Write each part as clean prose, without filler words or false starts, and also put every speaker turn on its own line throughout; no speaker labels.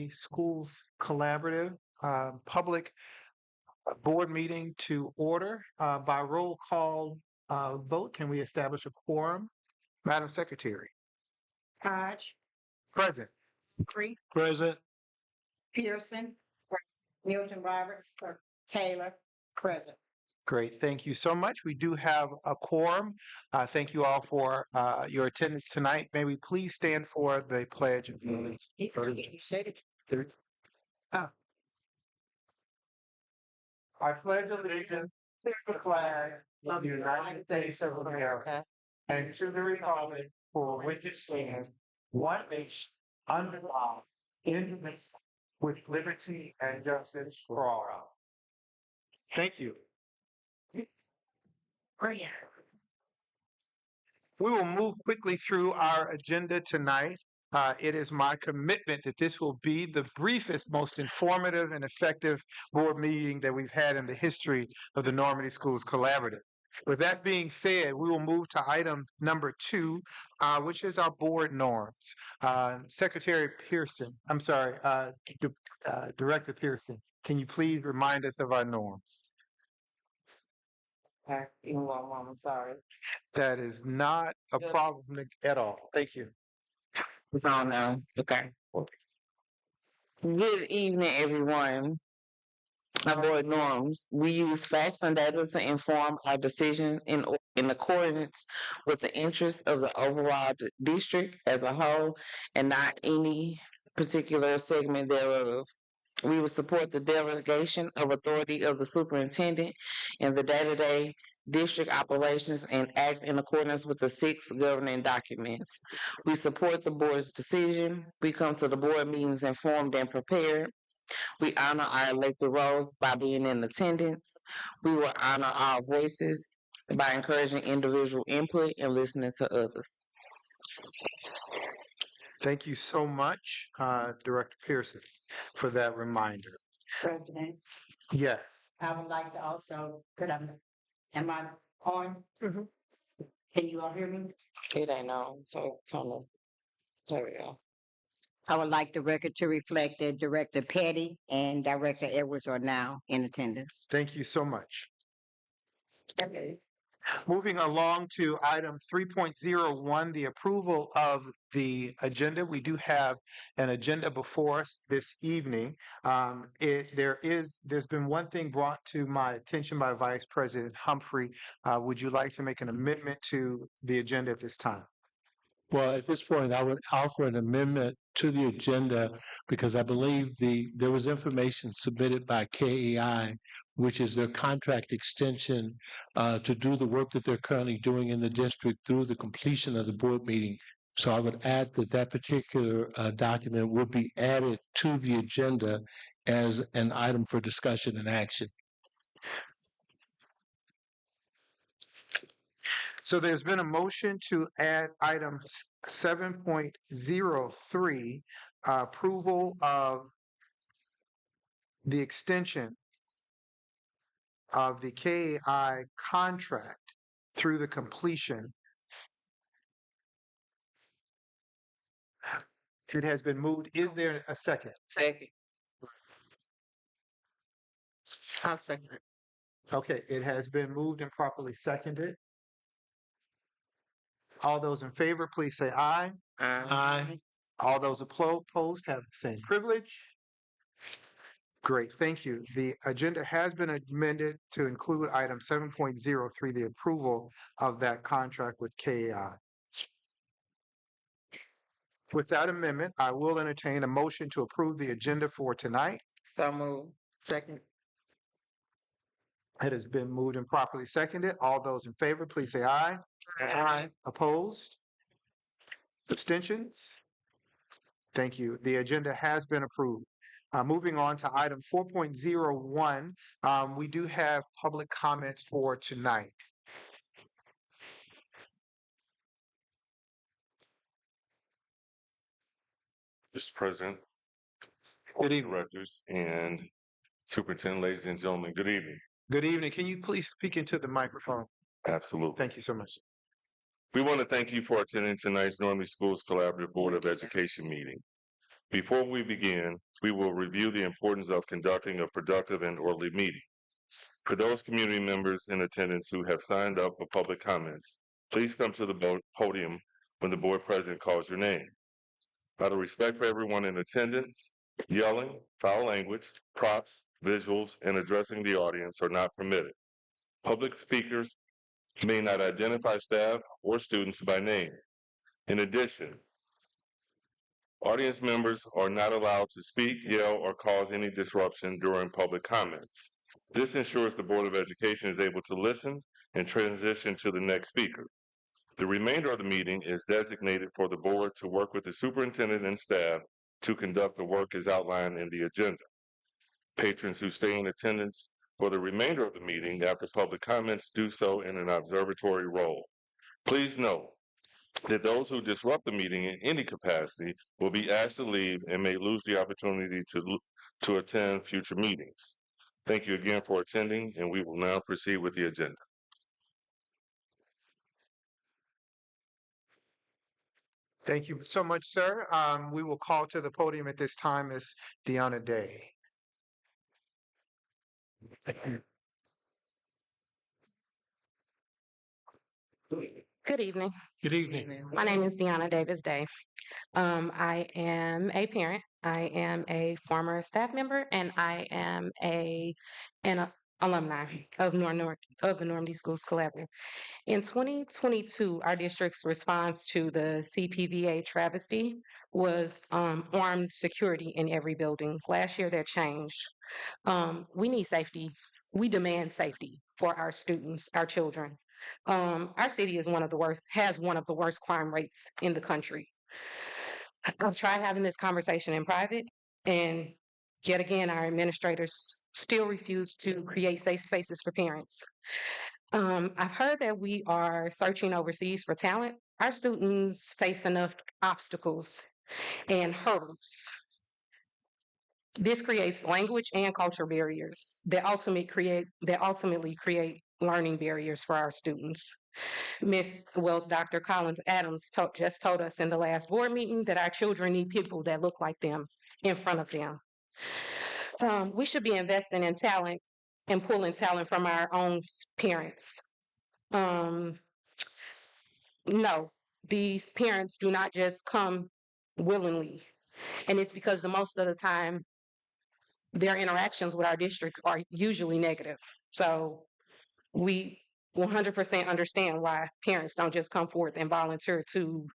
Normandy Schools Collaborative public board meeting to order by roll call vote. Can we establish a quorum? Madam Secretary.
Hodge,
Present.
Creek,
Present.
Pearson, Milton Roberts, Taylor, present.
Great. Thank you so much. We do have a quorum. Thank you all for your attendance tonight. May we please stand for the Pledge of Allegiance.
He said it.
I pledge allegiance to the flag of the United States of America and to the republic for which it stands, one nation, under God, indivisible, with liberty and justice for all. Thank you. We will move quickly through our agenda tonight. It is my commitment that this will be the briefest, most informative, and effective board meeting that we've had in the history of the Normandy Schools Collaborative. With that being said, we will move to item number 2, which is our board norms. Secretary Pearson, I'm sorry, Director Pearson, can you please remind us of our norms?
I'm sorry.
That is not a problem at all. Thank you.
It's on now. Okay. Good evening, everyone. Our board norms. We use facts and data to inform our decision in accordance with the interests of the overall district as a whole and not any particular segment thereof. We will support the delegation of authority of the superintendent in the day-to-day district operations and act in accordance with the 6 governing documents. We support the board's decision. We come to the board meetings informed and prepared. We honor our elected roles by being in attendance. We will honor our voices by encouraging individual input and listening to others.
Thank you so much, Director Pearson, for that reminder.
President,
Yes.
I would like to also am I on?
Mm-hmm.
Can you all hear me?
It ain't on, so there we go.
I would like the record to reflect that Director Petty and Director Edwards are now in attendance.
Thank you so much.
Okay.
Moving along to item 3.01, the approval of the agenda. We do have an agenda before us this evening. There's been one thing brought to my attention by Vice President Humphrey. Would you like to make an amendment to the agenda at this time?
Well, at this point, I would offer an amendment to the agenda because I believe there was information submitted by KAI, which is their contract extension to do the work that they're currently doing in the district through the completion of the board meeting. So I would add that particular document would be added to the agenda as an item for discussion and action.
So there's been a motion to add item 7.03, approval of the extension of the KAI contract through the completion. It has been moved. Is there a second?
Second. I'll second it.
Okay, it has been moved and properly seconded. All those in favor, please say aye.
Aye.
All those opposed have the same privilege. Great, thank you. The agenda has been amended to include item 7.03, the approval of that contract with KAI. With that amendment, I will entertain a motion to approve the agenda for tonight.
So moved. Second.
It has been moved and properly seconded. All those in favor, please say aye.
Aye.
Opposed? Abstentions? Thank you. The agenda has been approved. Moving on to item 4.01, we do have public comments for tonight.
Mr. President,
Good evening.
directors, and superintendent, ladies and gentlemen, good evening.
Good evening. Can you please speak into the microphone?
Absolutely.
Thank you so much.
We want to thank you for attending tonight's Normandy Schools Collaborative Board of Education meeting. Before we begin, we will review the importance of conducting a productive and orderly meeting. For those community members in attendance who have signed up for public comments, please come to the podium when the board president calls your name. Out of respect for everyone in attendance, yelling, foul language, props, visuals, and addressing the audience are not permitted. Public speakers may not identify staff or students by name. In addition, audience members are not allowed to speak, yell, or cause any disruption during public comments. This ensures the Board of Education is able to listen and transition to the next speaker. The remainder of the meeting is designated for the board to work with the superintendent and staff to conduct the work as outlined in the agenda. Patrons who stay in attendance for the remainder of the meeting after public comments do so in an observatory role. Please note that those who disrupt the meeting in any capacity will be asked to leave and may lose the opportunity to attend future meetings. Thank you again for attending, and we will now proceed with the agenda.
Thank you so much, sir. We will call to the podium at this time Ms. Deanna Day.
Good evening.
Good evening.
My name is Deanna Davis Day. I am a parent. I am a former staff member, and I am an alumni of the Normandy Schools Collaborative. In 2022, our district's response to the CPVA travesty was armed security in every building. Last year, that changed. We need safety. We demand safety for our students, our children. Our city has one of the worst crime rates in the country. I've tried having this conversation in private, and yet again, our administrators still refuse to create safe spaces for parents. I've heard that we are searching overseas for talent. Our students face enough obstacles and hurdles. This creates language and culture barriers that ultimately create learning barriers for our students. Dr. Collins Adams just told us in the last board meeting that our children need people that look like them in front of them. We should be investing in talent and pulling talent from our own parents. No, these parents do not just come willingly, and it's because the most of the time their interactions with our district are usually negative. So we 100% understand why parents don't just come forth and volunteer to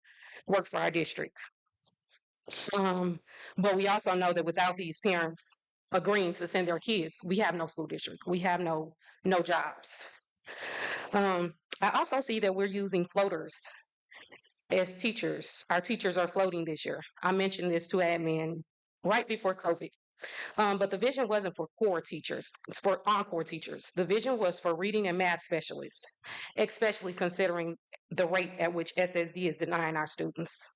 work for our district. But we also know that without these parents agreeing to send their kids, we have no school district. We have no jobs. I also see that we're using floaters as teachers. Our teachers are floating this year. I mentioned this to admin right before COVID. But the vision wasn't for core teachers, it's for encore teachers. The vision was for reading and math specialists, especially considering the rate at which SSD is denying our students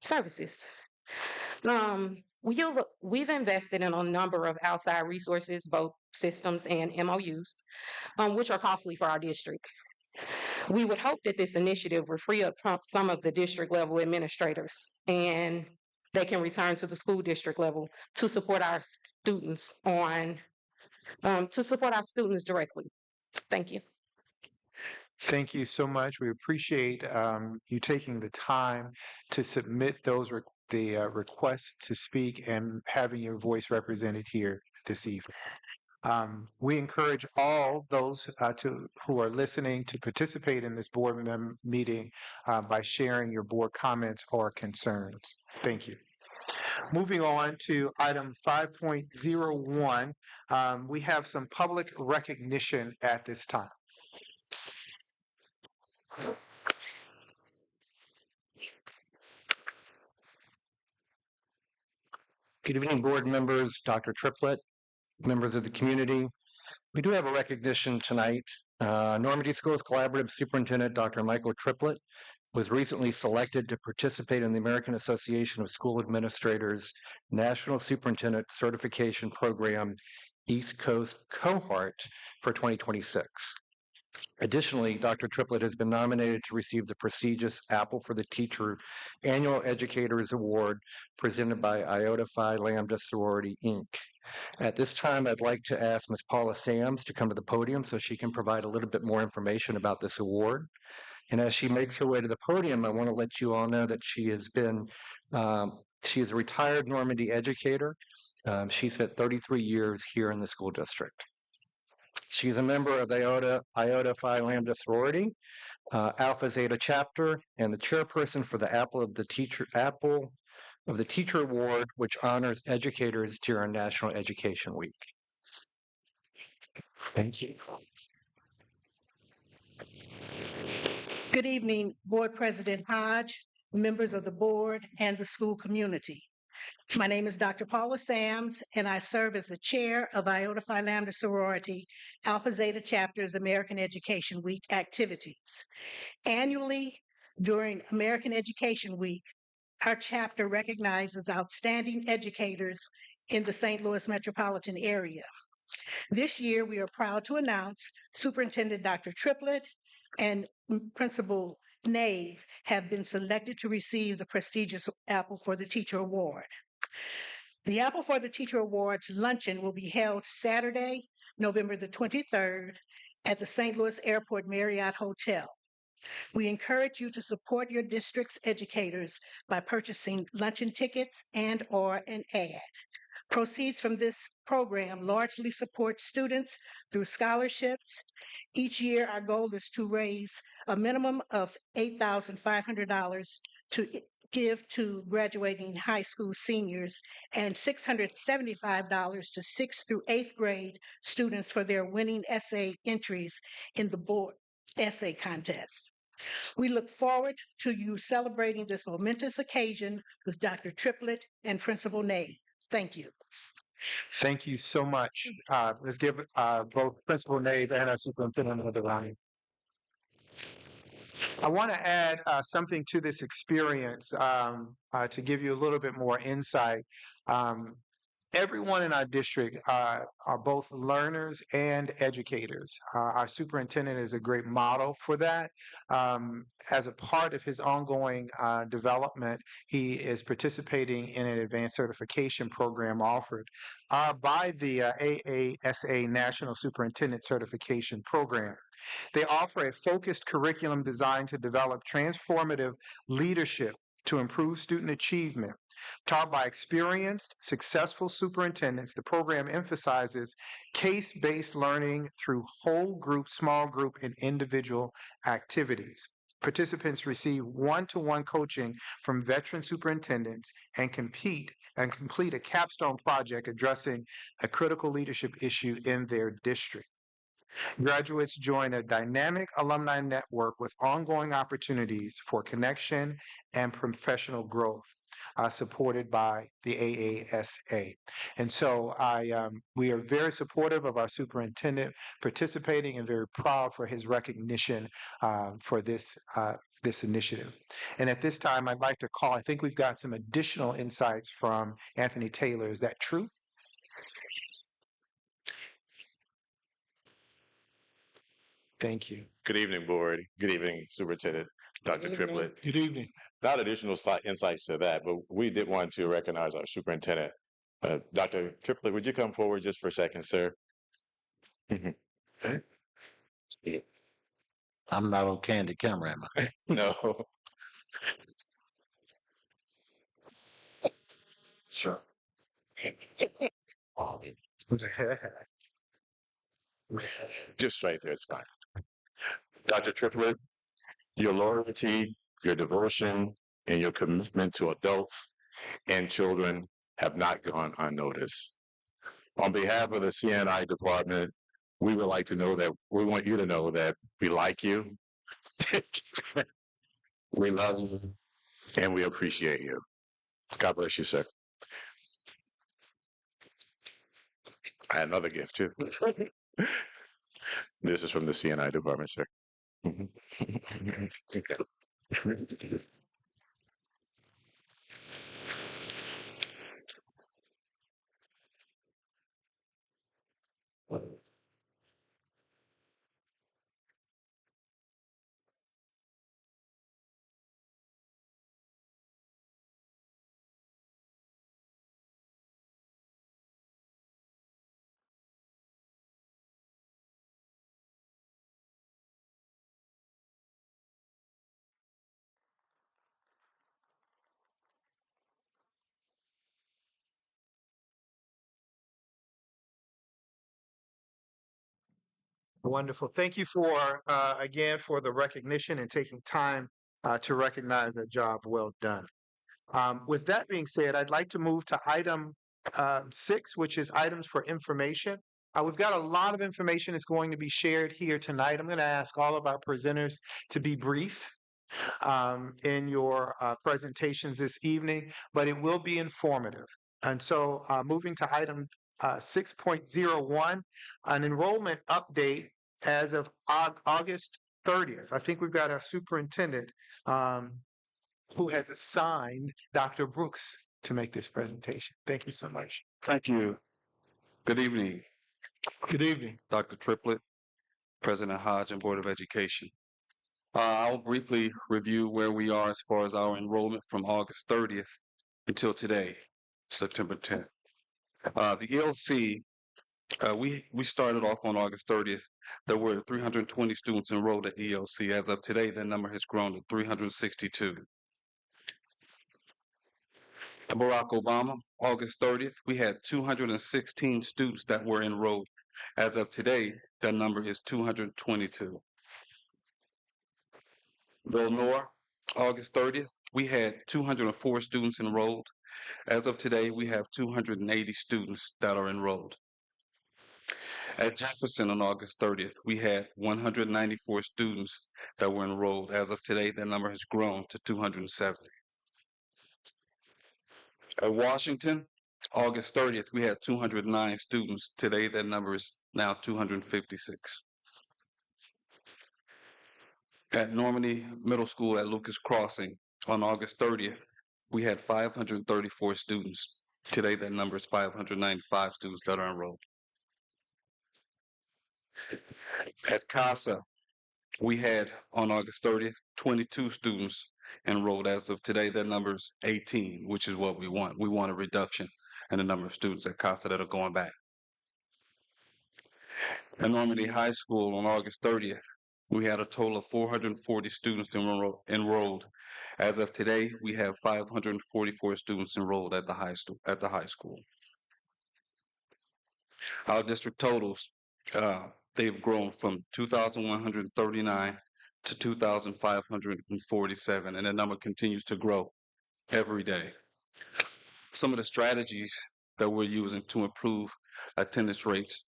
services. We've invested in a number of outside resources, both systems and MOUs, which are costly for our district. We would hope that this initiative will free up some of the district level administrators, and they can return to the school district level to support our students directly. Thank you.
Thank you so much. We appreciate you taking the time to submit those requests to speak and having your voice represented here this evening. We encourage all those who are listening to participate in this board meeting by sharing your board comments or concerns. Thank you. Moving on to item 5.01, we have some public recognition at this time.
Good evening, board members, Dr. Triplett, members of the community. We do have a recognition tonight. Normandy Schools Collaborative Superintendent Dr. Michael Triplett was recently selected to participate in the American Association of School Administrators National Superintendent Certification Program East Coast Cohort for 2026. Additionally, Dr. Triplett has been nominated to receive the prestigious Apple for the Teacher Annual Educators Award presented by Iota Phi Lambda Sorority, Inc. At this time, I'd like to ask Ms. Paula Sams to come to the podium so she can provide a little bit more information about this award. And as she makes her way to the podium, I want to let you all know that she is a retired Normandy educator. She spent 33 years here in the school district. She's a member of the Iota Phi Lambda sorority, Alpha Zeta chapter, and the chairperson for the Apple of the Teacher Award, which honors educators during National Education Week. Thank you.
Good evening, Board President Hodge, members of the board, and the school community. My name is Dr. Paula Sams, and I serve as the chair of Iota Phi Lambda Sorority Alpha Zeta Chapter's American Education Week activities. Annually, during American Education Week, our chapter recognizes outstanding educators in the St. Louis metropolitan area. This year, we are proud to announce Superintendent Dr. Triplett and Principal Nave have been selected to receive the prestigious Apple for the Teacher Award. The Apple for the Teacher Awards luncheon will be held Saturday, November the 23rd at the St. Louis Airport Marriott Hotel. We encourage you to support your district's educators by purchasing luncheon tickets and/or an ad. Proceeds from this program largely support students through scholarships. Each year, our goal is to raise a minimum of $8,500 to give to graduating high school seniors and $675 to 6th through 8th grade students for their winning essay entries in the board essay contest. We look forward to you celebrating this momentous occasion with Dr. Triplett and Principal Nave. Thank you.
Thank you so much. Let's give both Principal Nave and our superintendent another round. I want to add something to this experience to give you a little bit more insight. Everyone in our district are both learners and educators. Our superintendent is a great model for that. As a part of his ongoing development, he is participating in an advanced certification program offered by the AASA National Superintendent Certification Program. They offer a focused curriculum designed to develop transformative leadership to improve student achievement. Taught by experienced, successful superintendents, the program emphasizes case-based learning through whole group, small group, and individual activities. Participants receive one-to-one coaching from veteran superintendents and complete a capstone project addressing a critical leadership issue in their district. Graduates join a dynamic alumni network with ongoing opportunities for connection and professional growth, supported by the AASA. And so we are very supportive of our superintendent participating and very proud for his recognition for this initiative. And at this time, I'd like to call, I think we've got some additional insights from Anthony Taylor. Is that true? Thank you.
Good evening, board. Good evening, Superintendent Dr. Triplett.
Good evening.
Not additional insights to that, but we did want to recognize our superintendent. Dr. Triplett, would you come forward just for a second, sir?
I'm not on candid camera, am I?
No.
Sure.
Just right there, it's fine. Dr. Triplett, your loyalty, your devotion, and your commitment to adults and children have not gone unnoticed. On behalf of the CNI department, we would like to know that we want you to know that we like you, we love you, and we appreciate you. God bless you, sir. I had another gift too. This is from the CNI department, sir.
Wonderful. Thank you for, again, for the recognition and taking time to recognize a job well done. With that being said, I'd like to move to item 6, which is items for information. We've got a lot of information that's going to be shared here tonight. I'm going to ask all of our presenters to be brief in your presentations this evening, but it will be informative. And so moving to item 6.01, an enrollment update as of August 30th. I think we've got a superintendent who has assigned Dr. Brooks to make this presentation. Thank you so much.
Thank you. Good evening,
Good evening.
Dr. Triplett, President Hodge, and Board of Education. I'll briefly review where we are as far as our enrollment from August 30th until today, September 10th. The ELC, we started off on August 30th. There were 320 students enrolled at ELC. As of today, that number has grown to 362. Barack Obama, August 30th, we had 216 students that were enrolled. As of today, that number is 222. Bill Noor, August 30th, we had 204 students enrolled. As of today, we have 280 students that are enrolled. At Jefferson on August 30th, we had 194 students that were enrolled. As of today, that number has grown to 270. At Washington, August 30th, we had 209 students. Today, that number is now 256. At Normandy Middle School at Lucas Crossing on August 30th, we had 534 students. Today, that number is 595 students that are enrolled. At CASA, we had on August 30th, 22 students enrolled. As of today, that number is 18, which is what we want. We want a reduction in the number of students at CASA that are going back. At Normandy High School on August 30th, we had a total of 440 students enrolled. As of today, we have 544 students enrolled at the high school. Our district totals, they've grown from 2,139 to 2,547, and the number continues to grow every day. Some of the strategies that we're using to improve attendance rates,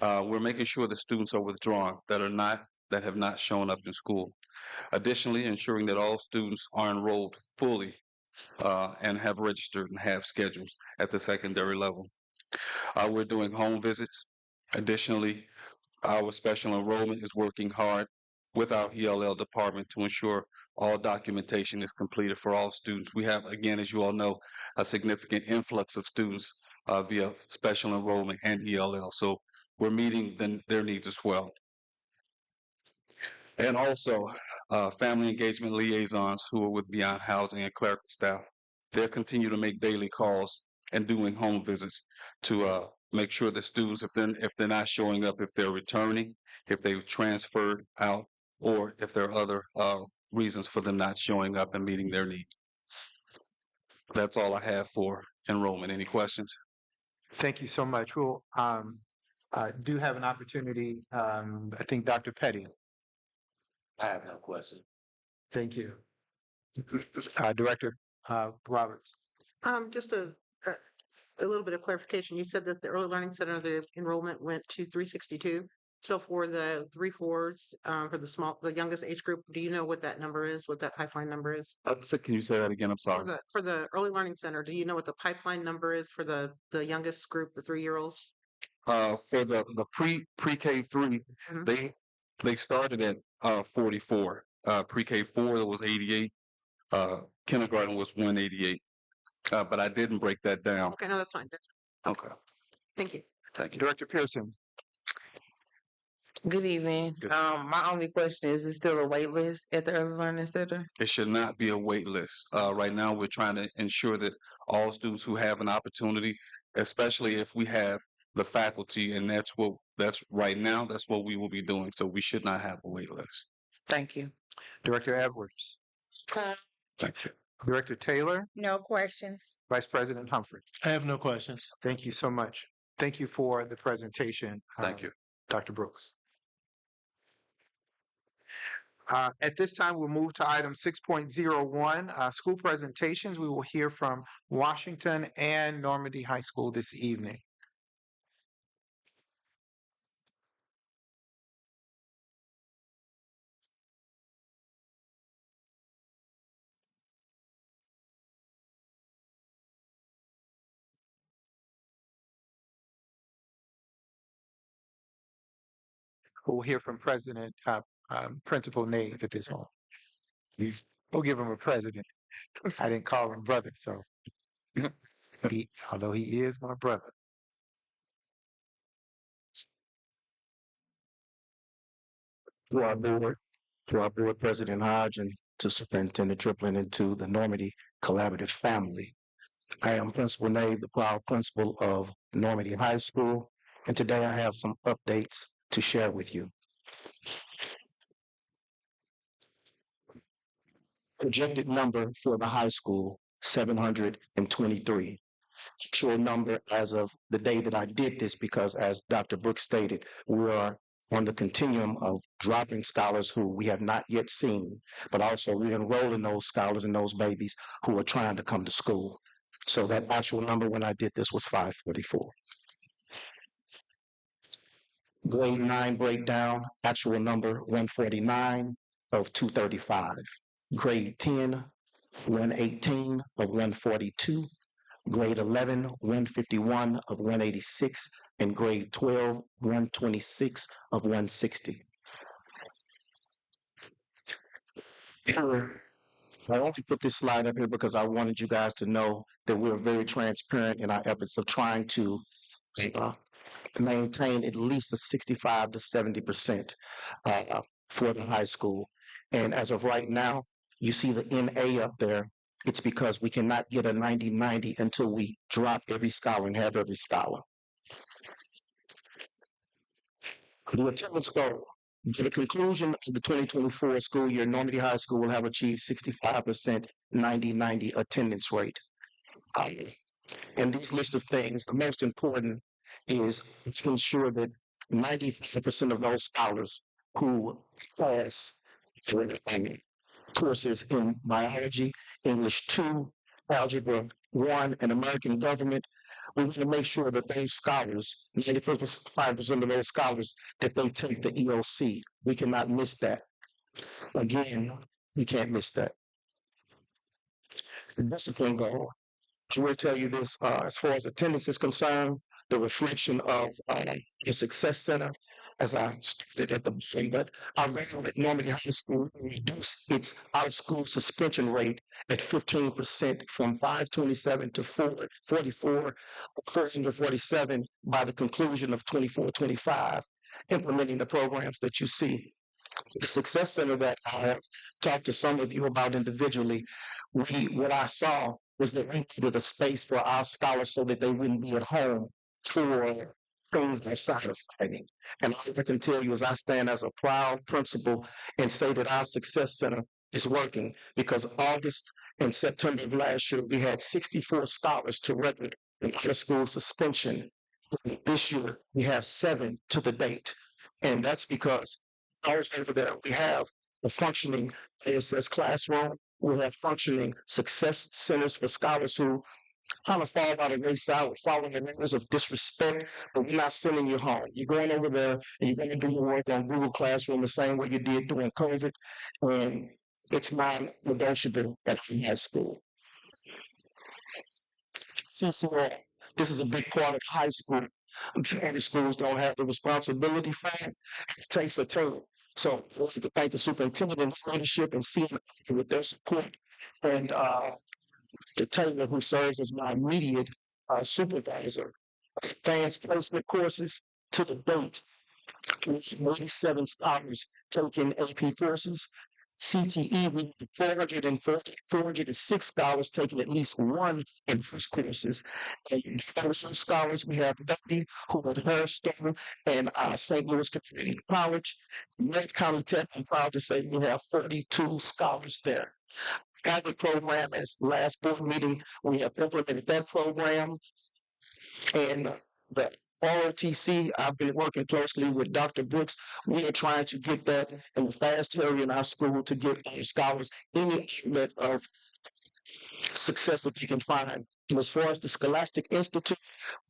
we're making sure the students are withdrawn that have not shown up in school. Additionally, ensuring that all students are enrolled fully and have registered and have schedules at the secondary level. We're doing home visits. Additionally, our special enrollment is working hard with our ELL department to ensure all documentation is completed for all students. We have, again, as you all know, a significant influx of students via special enrollment and ELL. So we're meeting their needs as well. And also, family engagement liaisons who are with Beyond Housing and clerical staff. They'll continue to make daily calls and doing home visits to make sure the students, if they're not showing up, if they're returning, if they've transferred out, or if there are other reasons for them not showing up and meeting their need. That's all I have for enrollment. Any questions?
Thank you so much. We'll do have an opportunity. I think Dr. Petty.
I have no question.
Thank you. Director Roberts.
Just a little bit of clarification. You said that the Early Learning Center, the enrollment went to 362. So for the 3-4s, for the youngest age group, do you know what that number is? What that pipeline number is?
So can you say that again? I'm sorry.
For the Early Learning Center, do you know what the pipeline number is for the youngest group, the 3-year-olds?
For the pre-K 3, they started at 44. Pre-K 4 was 88. Kindergarten was 188. But I didn't break that down.
Okay, no, that's fine.
Okay.
Thank you.
Thank you.
Director Pearson.
Good evening.
Good.
My only question is still a wait list at the Early Learning Center?
It should not be a wait list. Right now, we're trying to ensure that all students who have an opportunity, especially if we have the faculty, and that's right now, that's what we will be doing. So we should not have a wait list.
Thank you.
Director Edwards.
Thank you.
Director Taylor.
No questions.
Vice President Humphrey.
I have no questions.
Thank you so much. Thank you for the presentation.
Thank you.
Dr. Brooks. At this time, we'll move to item 6.01, school presentations. We will hear from Washington and Normandy High School this evening. We'll hear from Principal Nave at this moment. We'll give him a president. I didn't call him brother, so although he is my brother.
To our board President Hodge, and to Superintendent Triplett, and to the Normandy Collaborative family. I am Principal Nave, the proud principal of Normandy High School, and today I have some updates to share with you. Projected number for the high school, 723. Actual number as of the day that I did this, because as Dr. Brooks stated, we are on the continuum of dropping scholars who we have not yet seen, but also re-enrolling those scholars and those babies who are trying to come to school. So that actual number when I did this was 544. Grade 9 breakdown, actual number 149 of 235. Grade 10, 118 of 142. Grade 11, 151 of 186, and grade 12, 126 of 160. I want to put this slide up here because I wanted you guys to know that we're very transparent in our efforts of trying to maintain at least a 65 to 70% for the high school. And as of right now, you see the NA up there. It's because we cannot get a 90-90 until we drop every scholar and have every scholar. The attendance goal. By the conclusion of the 2024 school year, Normandy High School will have achieved 65% 90-90 attendance rate. And these list of things, the most important is to ensure that 95% of those scholars who pass for courses in biology, English 2, Algebra 1, and American government, we want to make sure that those scholars, 95% of those scholars, that they take the EOC. We cannot miss that. Again, we can't miss that. The discipline goal. I will tell you this, as far as attendance is concerned, the reflection of the Success Center, as I stated at the beginning, but our goal at Normandy High School will reduce its out-of-school suspension rate at 15% from 527 to 447 by the conclusion of 24-25, implementing the programs that you see. The Success Center that I have talked to some of you about individually, what I saw was that we needed a space for our scholars so that they wouldn't be at home for things outside of fighting. And all I can tell you is I stand as a proud principal and say that our Success Center is working, because August and September of last year, we had 64 scholars to record an out-of-school suspension. This year, we have 7 to the date. And that's because over there, we have a functioning ASS classroom. We have functioning success centers for scholars who kind of fall by the wayside with following the rules of disrespect, but we're not sending you home. You're going over there and you're going to do your work on Google Classroom the same way you did during COVID, and it's non-negotiable at high school. CCR, this is a big part of high school. Many schools don't have the responsibility for it. It takes a team. So I want to thank the superintendent and his leadership and CM with their support, and the Taylor, who serves as my immediate supervisor. Advanced placement courses to the date. 87 scholars taking AP courses. CTE, we have 406 scholars taking at least one in first courses. And first scholars, we have 30 who are at Harrison and St. Louis Community College. North County Tech, I'm proud to say we have 32 scholars there. The program, as last board meeting, we have implemented that program. And the ROTC, I've been working closely with Dr. Brooks. We are trying to get that in the fast area in our school to get our scholars any outlet of success that you can find. And as far as the Scholastic Institute,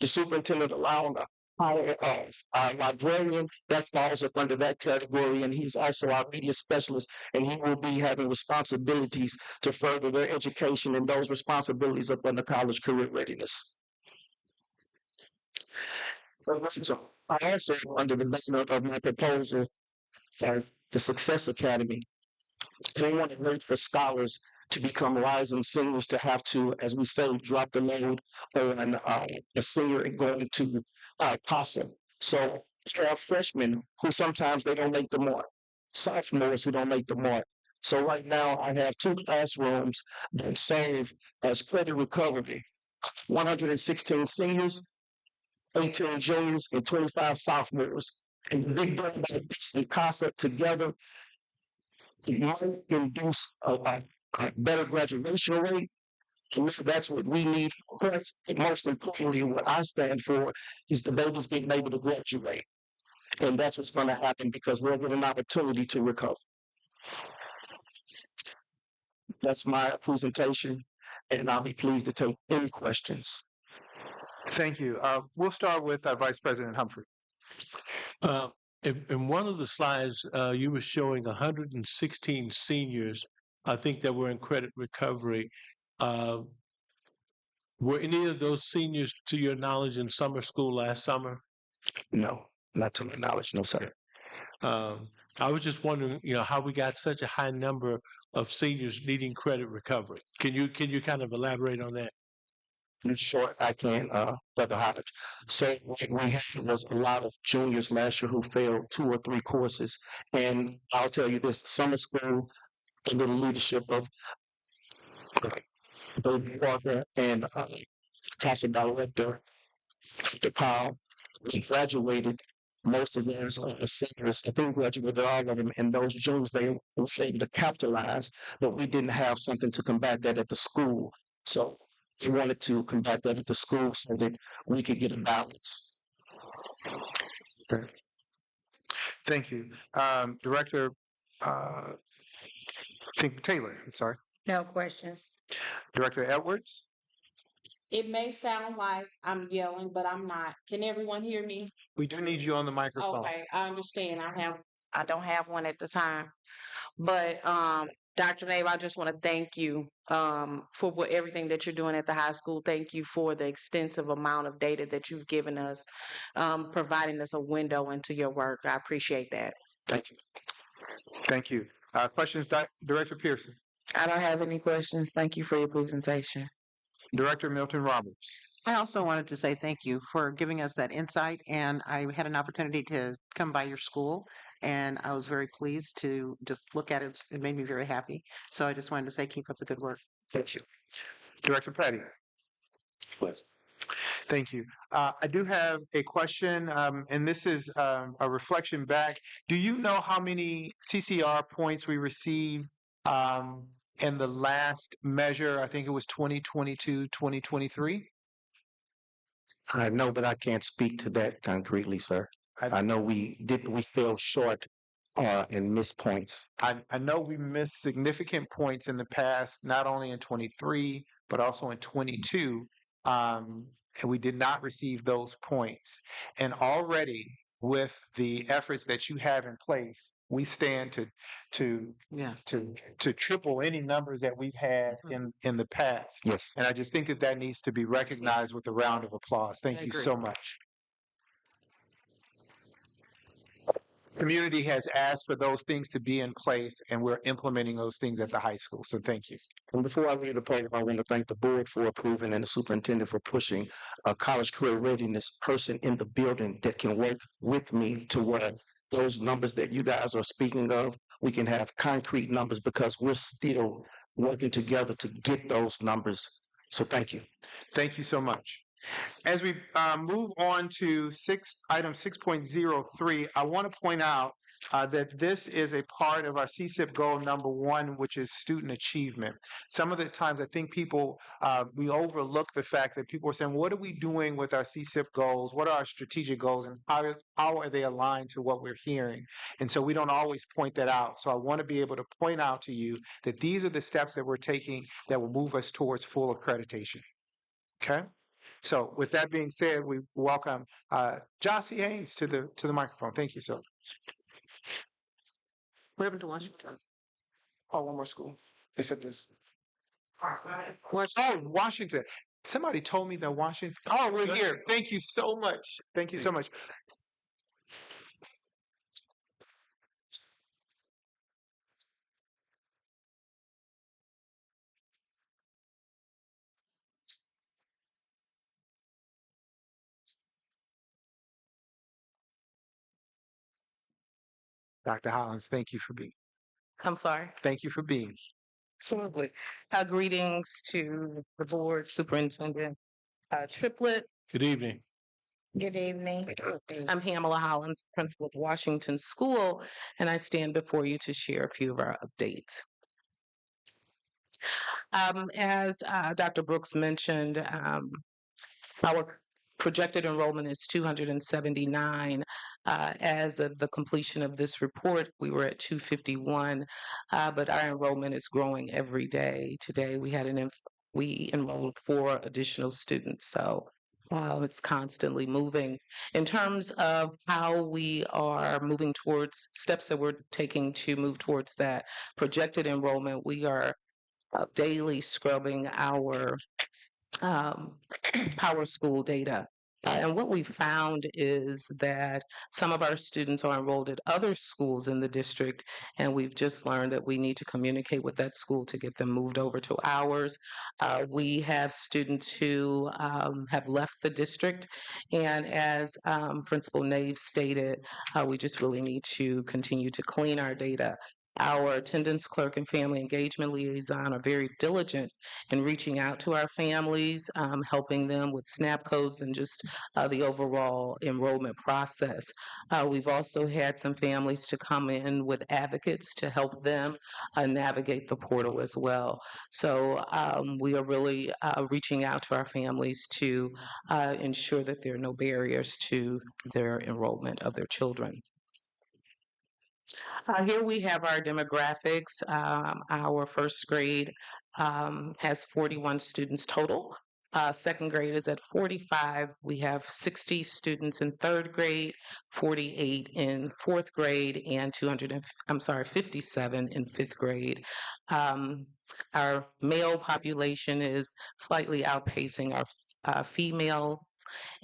the superintendent allowing the hire of our librarian, that falls up under that category, and he's also our media specialist, and he will be having responsibilities to further their education, and those responsibilities up under college career readiness. So I also, under the banner of my proposal, the Success Academy, they want to wait for scholars to become rising seniors to have to, as we say, drop the load on a senior and going to CASA. So you have freshmen who sometimes they don't make the mark, sophomores who don't make the mark. So right now I have 2 classrooms that serve as credit recovery, 116 seniors, 18 juniors, and 25 sophomores. And the big deal about this and CASA together, it might induce a better graduation rate. And that's what we need. But most importantly, what I stand for is the babies being able to graduate. And that's what's going to happen because they'll get an opportunity to recover. That's my presentation, and I'll be pleased to take any questions.
Thank you. We'll start with Vice President Humphrey.
In one of the slides, you were showing 116 seniors, I think, that were in credit recovery. Were any of those seniors, to your knowledge, in summer school last summer?
No, not to my knowledge, no, sir.
I was just wondering, how we got such a high number of seniors needing credit recovery. Can you kind of elaborate on that?
In short, I can, Brother Hodge. So what we had was a lot of juniors last year who failed 2 or 3 courses. And I'll tell you this, summer school, under the leadership of Bill Parker and CASA Director, Dr. Powell, we graduated most of those seniors. I think we graduated all of them, and those juniors, they were able to capitalize, but we didn't have something to combat that at the school. So we wanted to combat that at the school so that we could get a balance.
Okay. Thank you. Director Taylor, I'm sorry.
No questions.
Director Edwards?
It may sound like I'm yelling, but I'm not. Can everyone hear me?
We do need you on the microphone.
Okay, I understand. I don't have one at the time. But Dr. Nave, I just want to thank you for everything that you're doing at the high school. Thank you for the extensive amount of data that you've given us, providing us a window into your work. I appreciate that.
Thank you.
Thank you. Questions, Director Pearson?
I don't have any questions. Thank you for your presentation.
Director Milton Roberts?
I also wanted to say thank you for giving us that insight, and I had an opportunity to come by your school, and I was very pleased to just look at it. It made me very happy. So I just wanted to say keep up the good work.
Thank you.
Director Petty?
Question.
Thank you. I do have a question, and this is a reflection back. Do you know how many CCR points we received in the last measure? I think it was 2022, 2023.
I know, but I can't speak to that concretely, sir. I know we fell short and missed points.
I know we missed significant points in the past, not only in 23, but also in 22. And we did not receive those points. And already with the efforts that you have in place, we stand to triple any numbers that we've had in the past.
Yes.
And I just think that needs to be recognized with a round of applause. Thank you so much. Community has asked for those things to be in place, and we're implementing those things at the high school. So thank you.
And before I leave the podium, I want to thank the board for approving and the superintendent for pushing a college career readiness person in the building that can work with me to where those numbers that you guys are speaking of, we can have concrete numbers because we're still working together to get those numbers. So thank you.
Thank you so much. As we move on to item 6.03, I want to point out that this is a part of our CSIP goal number one, which is student achievement. Some of the times I think we overlook the fact that people are saying, what are we doing with our CSIP goals? What are our strategic goals and how are they aligned to what we're hearing? And so we don't always point that out. So I want to be able to point out to you that these are the steps that we're taking that will move us towards full accreditation. Okay? So with that being said, we welcome Jossie Haynes to the microphone. Thank you, sir.
What happened to Washington?
Oh, one more school. They said this.
Oh, Washington. Somebody told me that Washington. Oh, we're here. Thank you so much. Thank you so much. Dr. Hollins, thank you for being.
I'm sorry.
Thank you for being.
Absolutely. Greetings to the board, Superintendent Triplett.
Good evening.
Good evening. I'm Pamela Hollins, principal of Washington School, and I stand before you to share a few of our updates. As Dr. Brooks mentioned, our projected enrollment is 279. As of the completion of this report, we were at 251, but our enrollment is growing every day. Today, we enrolled 4 additional students, so it's constantly moving. In terms of how we are moving towards steps that we're taking to move towards that projected enrollment, we are daily scrubbing our Power School data. And what we found is that some of our students are enrolled at other schools in the district, and we've just learned that we need to communicate with that school to get them moved over to ours. We have students who have left the district, and as Principal Nave stated, we just really need to continue to clean our data. Our attendance clerk and family engagement liaison are very diligent in reaching out to our families, helping them with SNAP codes and just the overall enrollment process. We've also had some families to come in with advocates to help them navigate the portal as well. So we are really reaching out to our families to ensure that there are no barriers to their enrollment of their children. Here we have our demographics. Our first grade has 41 students total. Second grade is at 45. We have 60 students in third grade, 48 in fourth grade, and 57 in fifth grade. Our male population is slightly outpacing our female,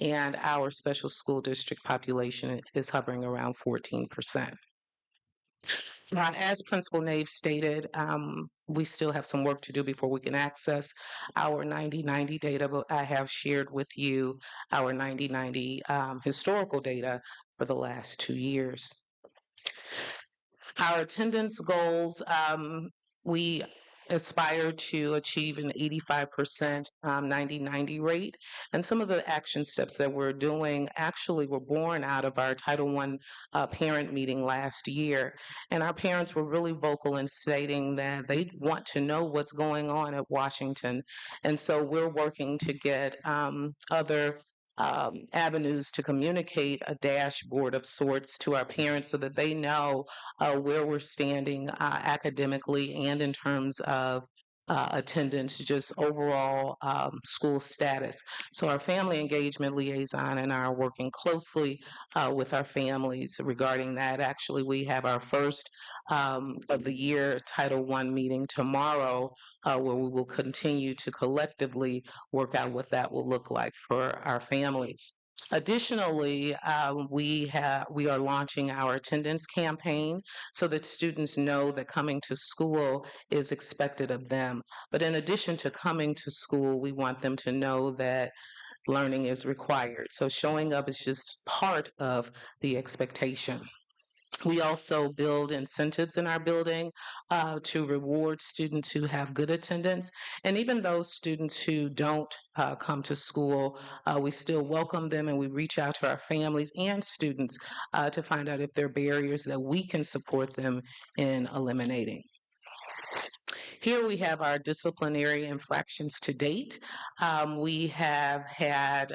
and our special school district population is hovering around 14%. As Principal Nave stated, we still have some work to do before we can access our 90-90 data, but I have shared with you our 90-90 historical data for the last 2 years. Our attendance goals, we aspire to achieve an 85% 90-90 rate. And some of the action steps that we're doing actually were born out of our Title I parent meeting last year. And our parents were really vocal in stating that they want to know what's going on at Washington. And so we're working to get other avenues to communicate a dashboard of sorts to our parents so that they know where we're standing academically and in terms of attendance, just overall school status. So our family engagement liaison and I are working closely with our families regarding that. Actually, we have our first of the year Title I meeting tomorrow, where we will continue to collectively work out what that will look like for our families. Additionally, we are launching our attendance campaign so that students know that coming to school is expected of them. But in addition to coming to school, we want them to know that learning is required. So showing up is just part of the expectation. We also build incentives in our building to reward students who have good attendance. And even those students who don't come to school, we still welcome them and we reach out to our families and students to find out if there are barriers that we can support them in eliminating. Here we have our disciplinary infractions to date. We have had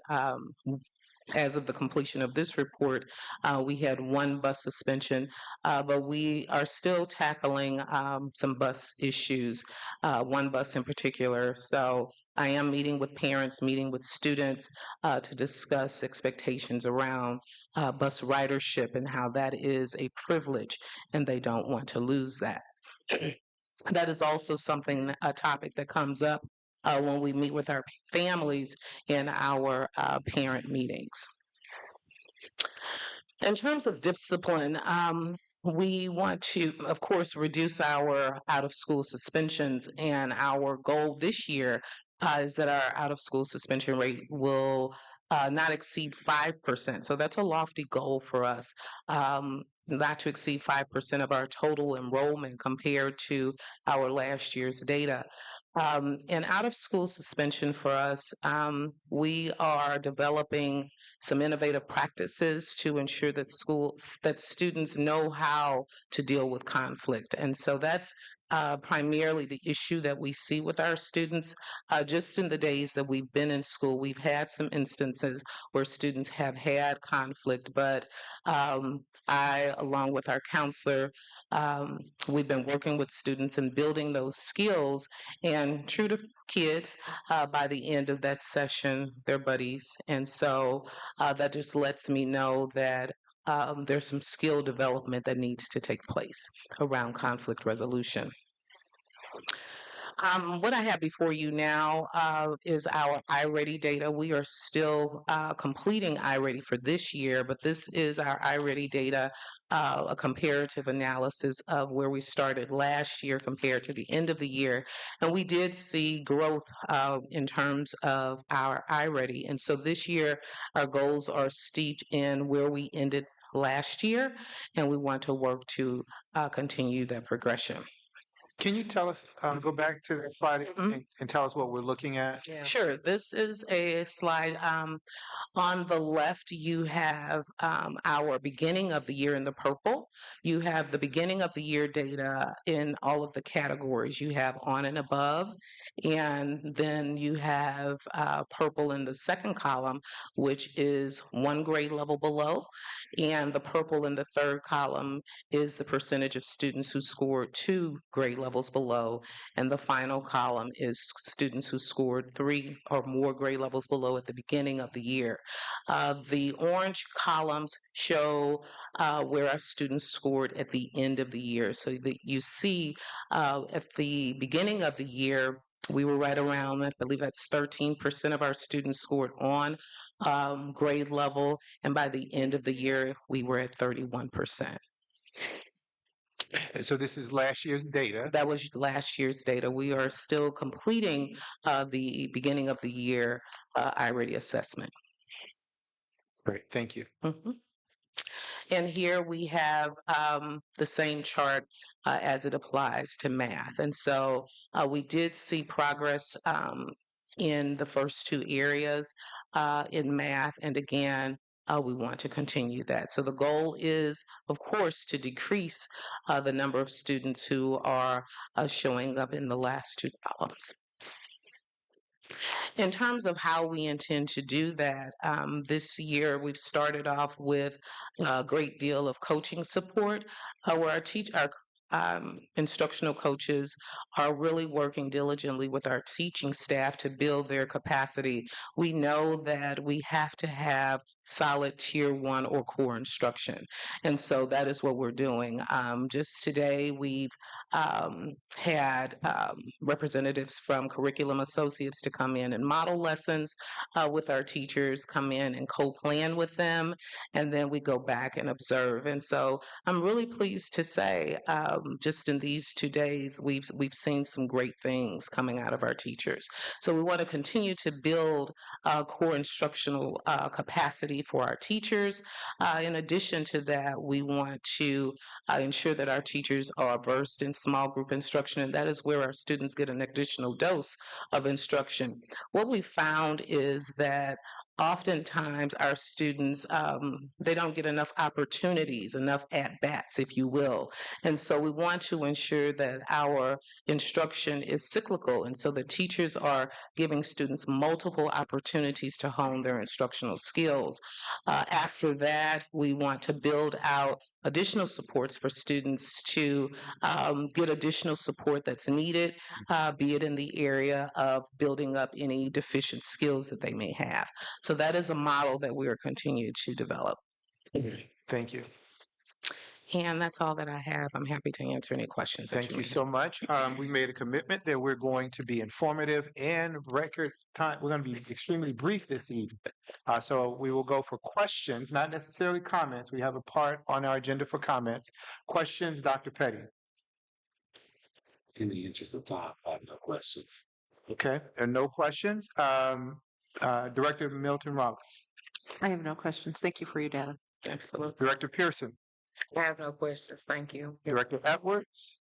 as of the completion of this report, we had one bus suspension, but we are still tackling some bus issues, one bus in particular. So I am meeting with parents, meeting with students to discuss expectations around bus ridership and how that is a privilege and they don't want to lose that. That is also something, a topic that comes up when we meet with our families in our parent meetings. In terms of discipline, we want to, of course, reduce our out-of-school suspensions, and our goal this year is that our out-of-school suspension rate will not exceed 5%. So that's a lofty goal for us. Not to exceed 5% of our total enrollment compared to our last year's data. And out of school suspension for us, we are developing some innovative practices to ensure that students know how to deal with conflict. And so that's primarily the issue that we see with our students. Just in the days that we've been in school, we've had some instances where students have had conflict, but I, along with our counselor, we've been working with students and building those skills. And true to kids, by the end of that session, they're buddies. And so that just lets me know that there's some skill development that needs to take place around conflict resolution. What I have before you now is our iReady data. We are still completing iReady for this year, but this is our iReady data, a comparative analysis of where we started last year compared to the end of the year. And we did see growth in terms of our iReady. And so this year, our goals are steeped in where we ended last year, and we want to work to continue that progression.
Can you tell us, go back to the slide
Mhm.
and tell us what we're looking at?
Sure. This is a slide. On the left, you have our beginning of the year in the purple. You have the beginning of the year data in all of the categories. You have on and above, and then you have purple in the second column, which is one grade level below, and the purple in the third column is the percentage of students who scored 2 grade levels below, and the final column is students who scored 3 or more grade levels below at the beginning of the year. The orange columns show where our students scored at the end of the year. So that you see at the beginning of the year, we were right around, I believe that's 13% of our students scored on grade level. And by the end of the year, we were at 31%.
And so this is last year's data.
That was last year's data. We are still completing the beginning of the year iReady assessment.
Great, thank you.
Mhm. And here we have the same chart as it applies to math. And so we did see progress in the first 2 areas in math. And again, we want to continue that. So the goal is, of course, to decrease the number of students who are showing up in the last 2 columns. In terms of how we intend to do that, this year we've started off with a great deal of coaching support, where our instructional coaches are really working diligently with our teaching staff to build their capacity. We know that we have to have solid tier 1 or core instruction. And so that is what we're doing. Just today, we've had representatives from curriculum associates to come in and model lessons with our teachers, come in and co-plan with them, and then we go back and observe. And so I'm really pleased to say just in these 2 days, we've seen some great things coming out of our teachers. So we want to continue to build core instructional capacity for our teachers. In addition to that, we want to ensure that our teachers are versed in small group instruction, and that is where our students get an additional dose of instruction. What we found is that oftentimes our students they don't get enough opportunities, enough at bats, if you will, and so we want to ensure that our instruction is cyclical, and so the teachers are giving students multiple opportunities to hone their instructional skills. After that, we want to build out additional supports for students to get additional support that's needed, be it in the area of building up any deficient skills that they may have. So that is a model that we are continuing to develop.
Thank you.
And that's all that I have. I'm happy to answer any questions that
Thank
you
you
may
so much. We made a commitment that we're going to be informative and record time. We're going to be extremely brief this evening. So we will go for questions, not necessarily comments. We have a part on our agenda for comments. Questions, Dr. Petty.
In the interest of time, I have no questions.
Okay, and no questions. Director Milton Roberts.
I have no questions. Thank you for your data.
Excellent.
Director Pearson.
I have no questions. Thank you.
Director Edwards.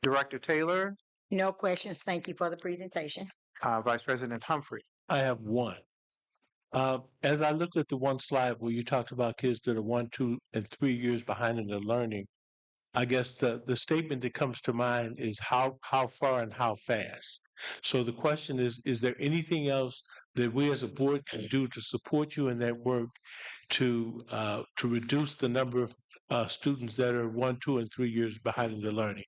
Director Taylor.
No questions. Thank you for the presentation.
Vice President Humphrey.
I have one. As I looked at the one slide where you talked about kids that are 1, 2, and 3 years behind in their learning, I guess the statement that comes to mind is how far and how fast. So the question is there anything else that we as a board can do to support you in that work to reduce the number of students that are 1, 2, and 3 years behind in their learning?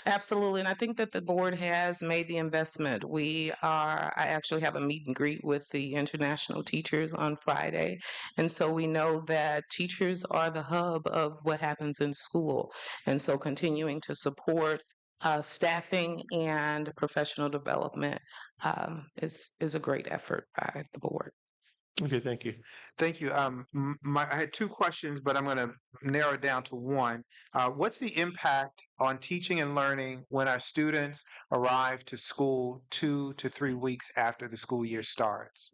Absolutely. And I think that the board has made the investment. I actually have a meet and greet with the international teachers on Friday. And so we know that teachers are the hub of what happens in school. And so continuing to support staffing and professional development is a great effort by the board.
Okay, thank you. Thank you. I had two questions, but I'm going to narrow it down to one. What's the impact on teaching and learning when our students arrive to school 2 to 3 weeks after the school year starts?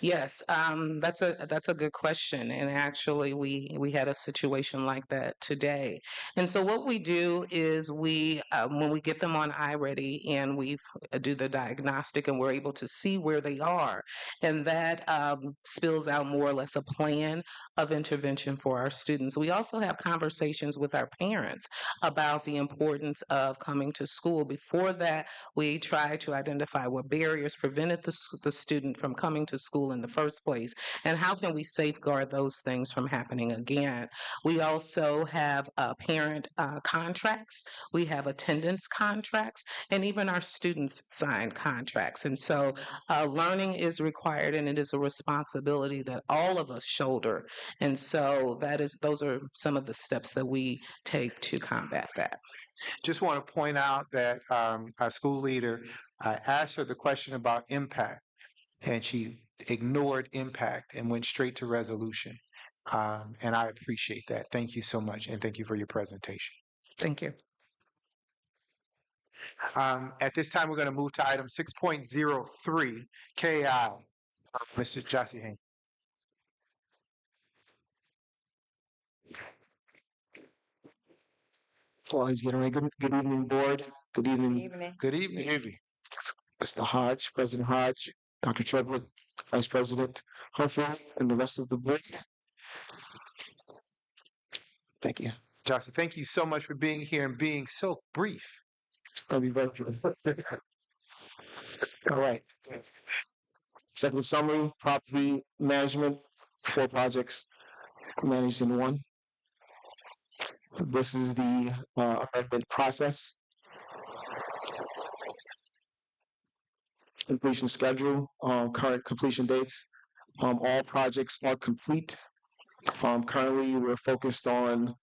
Yes, that's a good question, and actually, we had a situation like that today. And so, what we do is when we get them on iReady and we do the diagnostic, and we're able to see where they are, and that spills out more or less a plan of intervention for our students. We also have conversations with our parents about the importance of coming to school. Before that, we try to identify what barriers prevented the student from coming to school in the first place, and how can we safeguard those things from happening again. We also have parent contracts, we have attendance contracts, and even our students sign contracts. And so learning is required, and it is a responsibility that all of us shoulder. And so those are some of the steps that we take to combat that.
Just want to point out that our school leader, I asked her the question about impact, and she ignored impact and went straight to resolution. And I appreciate that. Thank you so much, and thank you for your presentation.
Thank you.
At this time, we're going to move to item 6.03, KI. Mr. Jossie Haynes.
While he's getting ready, good evening, board. Good evening,
Evening.
Good evening.
Mr. Hodge, President Hodge, Dr. Triplett, Vice President Humphrey, and the rest of the board. Thank you.
Jossie, thank you so much for being here and being so brief.
I'll be very brief. All right. Executive summary, property management, 4 projects managed in 1. This is the amendment process. Completion schedule, current completion dates. All projects are complete. Currently, we're focused on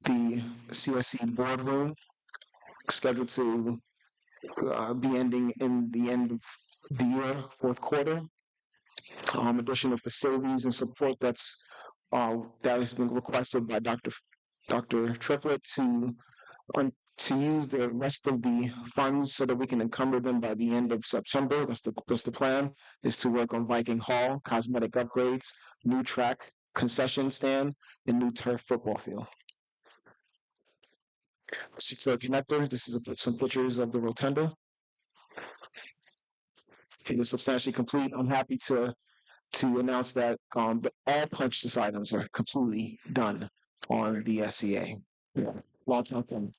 the CSE boardroom, scheduled to be ending in the end of the year, 4th quarter. Additional facilities and support that has been requested by Dr. Dr. Triplett to use the rest of the funds so that we can encumber them by the end of September. That's the plan, is to work on Viking Hall, cosmetic upgrades, new track concession stand, and new turf football field. Secure connector. This is some pictures of the rotunda. It is substantially complete. I'm happy to announce that all punch list items are completely done on the SCA. Yeah, long time coming.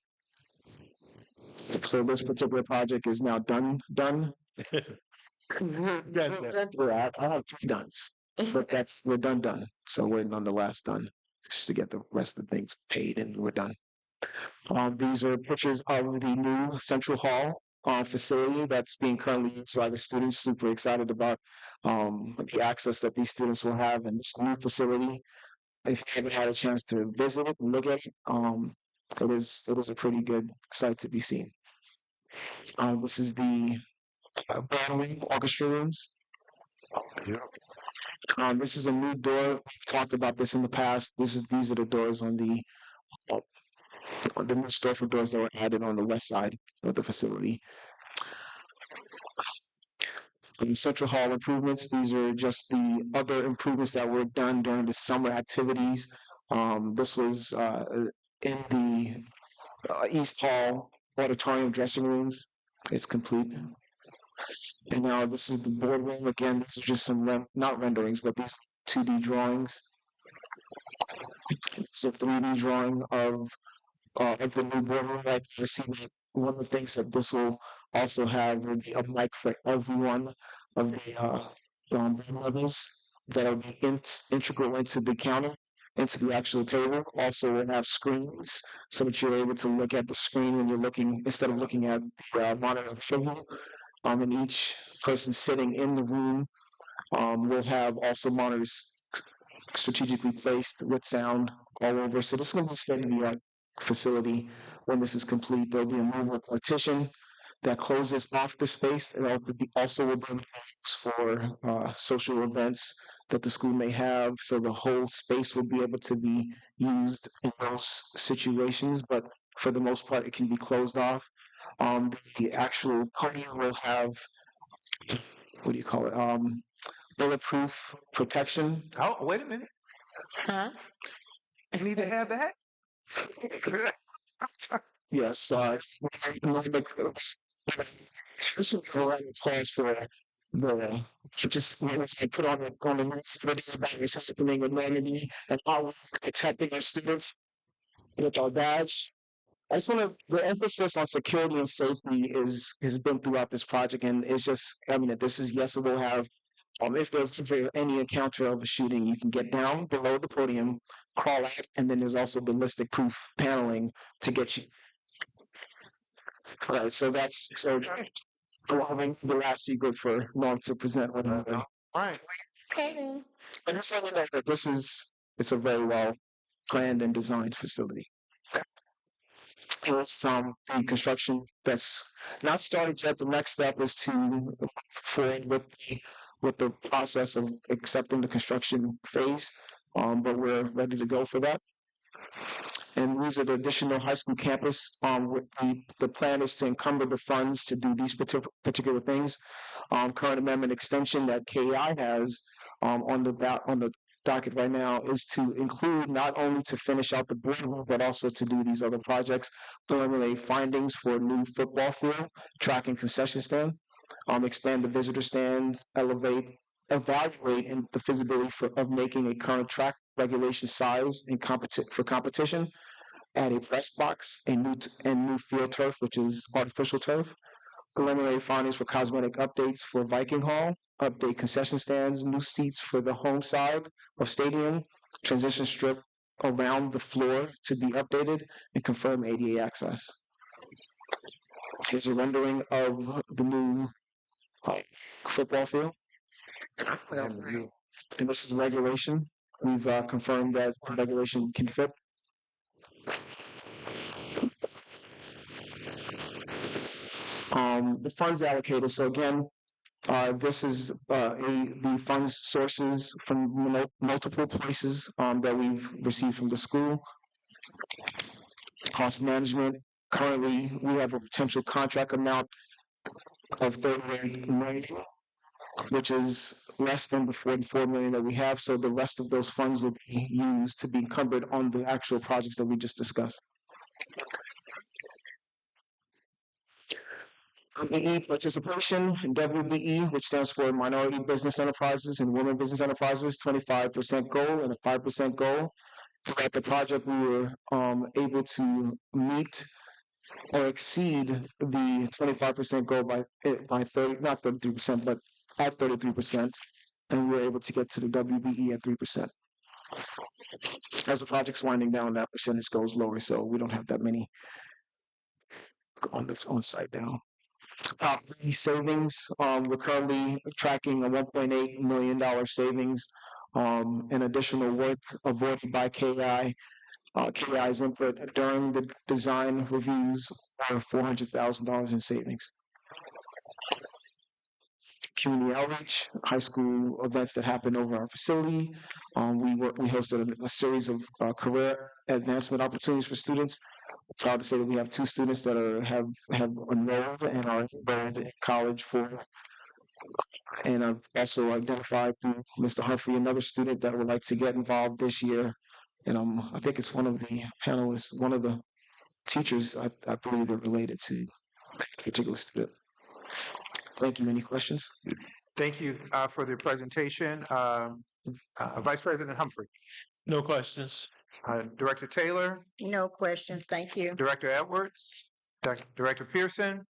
So this particular project is now done. Yeah, I have 3 dones, but we're done. So we're on the last done, just to get the rest of the things paid, and we're done. These are pictures of the new Central Hall facility that's being currently used by the students. Super excited about the access that these students will have in this new facility. If you haven't had a chance to visit it and look at it, it is a pretty good sight to be seen. This is the band orchestra rooms. This is a new door. We've talked about this in the past. These are the doors on the new storefront doors that were added on the west side of the facility. The Central Hall improvements. These are just the other improvements that were done during the summer activities. This was in the East Hall auditorium dressing rooms. It's complete. And now this is the boardroom. Again, these are just some not renderings, but these 2D drawings. It's a 3D drawing of the new boardroom. I see one of the things that this will also have will be a mic for every one of the board levels that will be integral into the counter, into the actual table. Also, we'll have screens so that you're able to look at the screen when you're looking, instead of looking at the monitor for you. And each person sitting in the room will have also monitors strategically placed with sound all over. So this is going to be a state-of-the-art facility. When this is complete, there'll be a movable partition that closes off the space. It also will bring for social events that the school may have. So the whole space will be able to be used in those situations, but for the most part, it can be closed off. The actual podium will have, what do you call it? Bulletproof protection.
Oh, wait a minute.
Huh?
You need to have that?
Yes. This is a round of applause for the just I put on the news video about what's happening in Normandy and how we're protecting our students with our badge. I just want to, the emphasis on security and safety has been throughout this project, and it's just, I mean, this is, yes, we'll have, if there's any encounter of a shooting, you can get down below the podium, crawl out, and then there's also ballistic proof paneling to get you. All right, so that's, so allowing the last secret for Norm to present what I'm doing.
Right.
Okay then.
I just want to know that it's a very well planned and designed facility. Here's the construction that's not started yet. The next step is to move forward with the process of accepting the construction phase, but we're ready to go for that. And these are the additional high school campus. The plan is to encumber the funds to do these particular things. Current amendment extension that KEI has on the docket right now is to include not only to finish out the boardroom, but also to do these other projects, preliminary findings for a new football field, track and concession stand, expand the visitor stands, evaluate the feasibility of making a current track regulation size and for competition, add a press box, new field turf, which is artificial turf, preliminary findings for cosmetic updates for Viking Hall, update concession stands, new seats for the home side of stadium, transition strip around the floor to be updated, and confirm ADA access. Here's a rendering of the new football field. And this is regulation. We've confirmed that the regulation can fit. The funds allocated. So again, this is the funds sources from multiple places that we've received from the school. Cost management, currently, we have a potential contract amount of 38 million, which is less than the 44 million that we have. So the rest of those funds will be used to be encumbered on the actual projects that we just discussed. WBE participation, WBE, which stands for Minority Business Enterprises and Women Business Enterprises, 25% goal and a 5% goal. Throughout the project, we were able to meet or exceed the 25% goal by 30, not 33%, but at 33%, and we were able to get to the WBE at 3%. As the project's winding down, that percentage goes lower, so we don't have that many on site now. Savings, we're currently tracking a $1.8 million savings. And additional work avoided by KI. KI's input during the design reviews are $400,000 in savings. Community outreach, high school events that happen over our facility. We hosted a series of career advancement opportunities for students. Proud to say that we have 2 students that have enrolled and are enrolled in college for. And I've also identified through Mr. Humphrey another student that would like to get involved this year. And I think it's one of the panelists, one of the teachers, I believe they're related to that particular student. Thank you. Any questions?
Thank you for the presentation. Vice President Humphrey.
No questions.
Director Taylor.
No questions. Thank you.
Director Edwards. Director Pearson.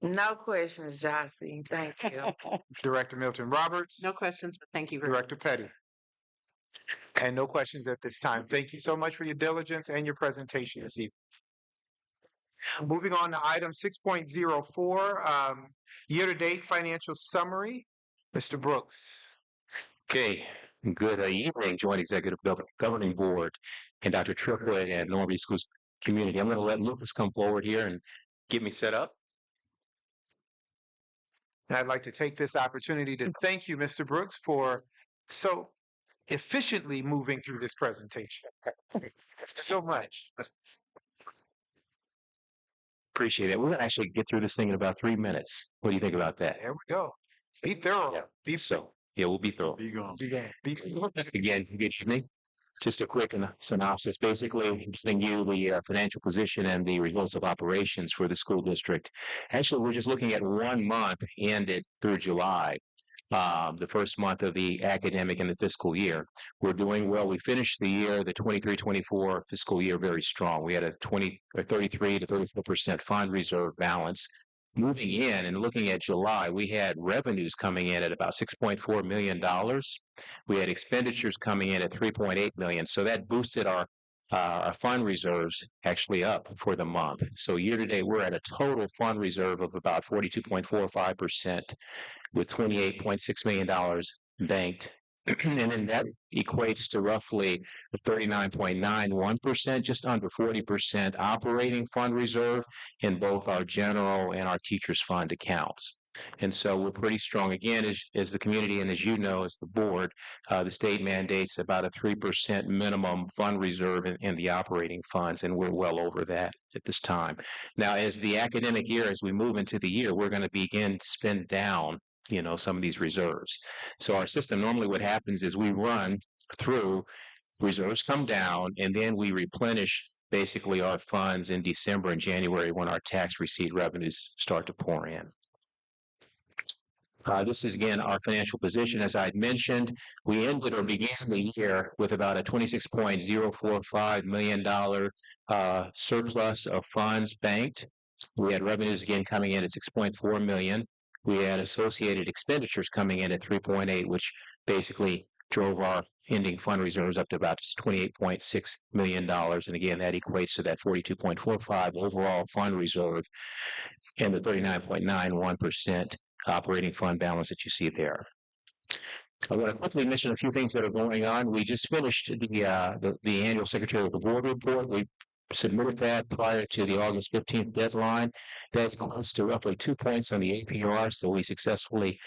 No questions, Jossie. Thank you.
Director Milton Roberts.
No questions, but thank you very
Director Petty. And no questions at this time. Thank you so much for your diligence and your presentation this evening. Moving on to item 6.04, year-to-date financial summary. Mr. Brooks.
Okay, good evening, Joint Executive Governing Board and Dr. Triplett and Normandy Schools community. I'm going to let Lucas come forward here and get me set up.
And I'd like to take this opportunity to thank you, Mr. Brooks, for so efficiently moving through this presentation. So much.
Appreciate it. We're going to actually get through this thing in about 3 minutes. What do you think about that?
There we go. Be thorough.
Yeah. Yeah, we'll be thorough.
Be gone.
Again, good evening. Just a quick synopsis, basically giving you the financial position and the results of operations for the school district. Actually, we're just looking at 1 month ended through July, the first month of the academic and the fiscal year. We're doing well. We finished the year, the 23-24 fiscal year, very strong. We had a 33 to 34% fund reserve balance. Moving in and looking at July, we had revenues coming in at about $6.4 million. We had expenditures coming in at $3.8 million. So that boosted our fund reserves actually up for the month. So year to date, we're at a total fund reserve of about 42.45% with $28.6 million banked. And then that equates to roughly 39.91%, just under 40% operating fund reserve in both our general and our teachers fund accounts. And so we're pretty strong. Again, as the community and as you know, as the board, the state mandates about a 3% minimum fund reserve in the operating funds, and we're well over that at this time. Now, as the academic year, as we move into the year, we're going to begin to spend down some of these reserves. So our system, normally what happens is we run through, reserves come down, and then we replenish basically our funds in December and January when our tax receipt revenues start to pour in. This is, again, our financial position. As I had mentioned, we ended or began the year with about a $26.045 million surplus of funds banked. We had revenues, again, coming in at $6.4 million. We had associated expenditures coming in at 3.8, which basically drove our ending fund reserves up to about $28.6 million. And again, that equates to that 42.45 overall fund reserve and the 39.91% operating fund balance that you see there. I want to quickly mention a few things that are going on. We just finished the annual Secretary of the Board report. We submitted that prior to the August 15th deadline. That equates to roughly 2 points on the APR, so we successfully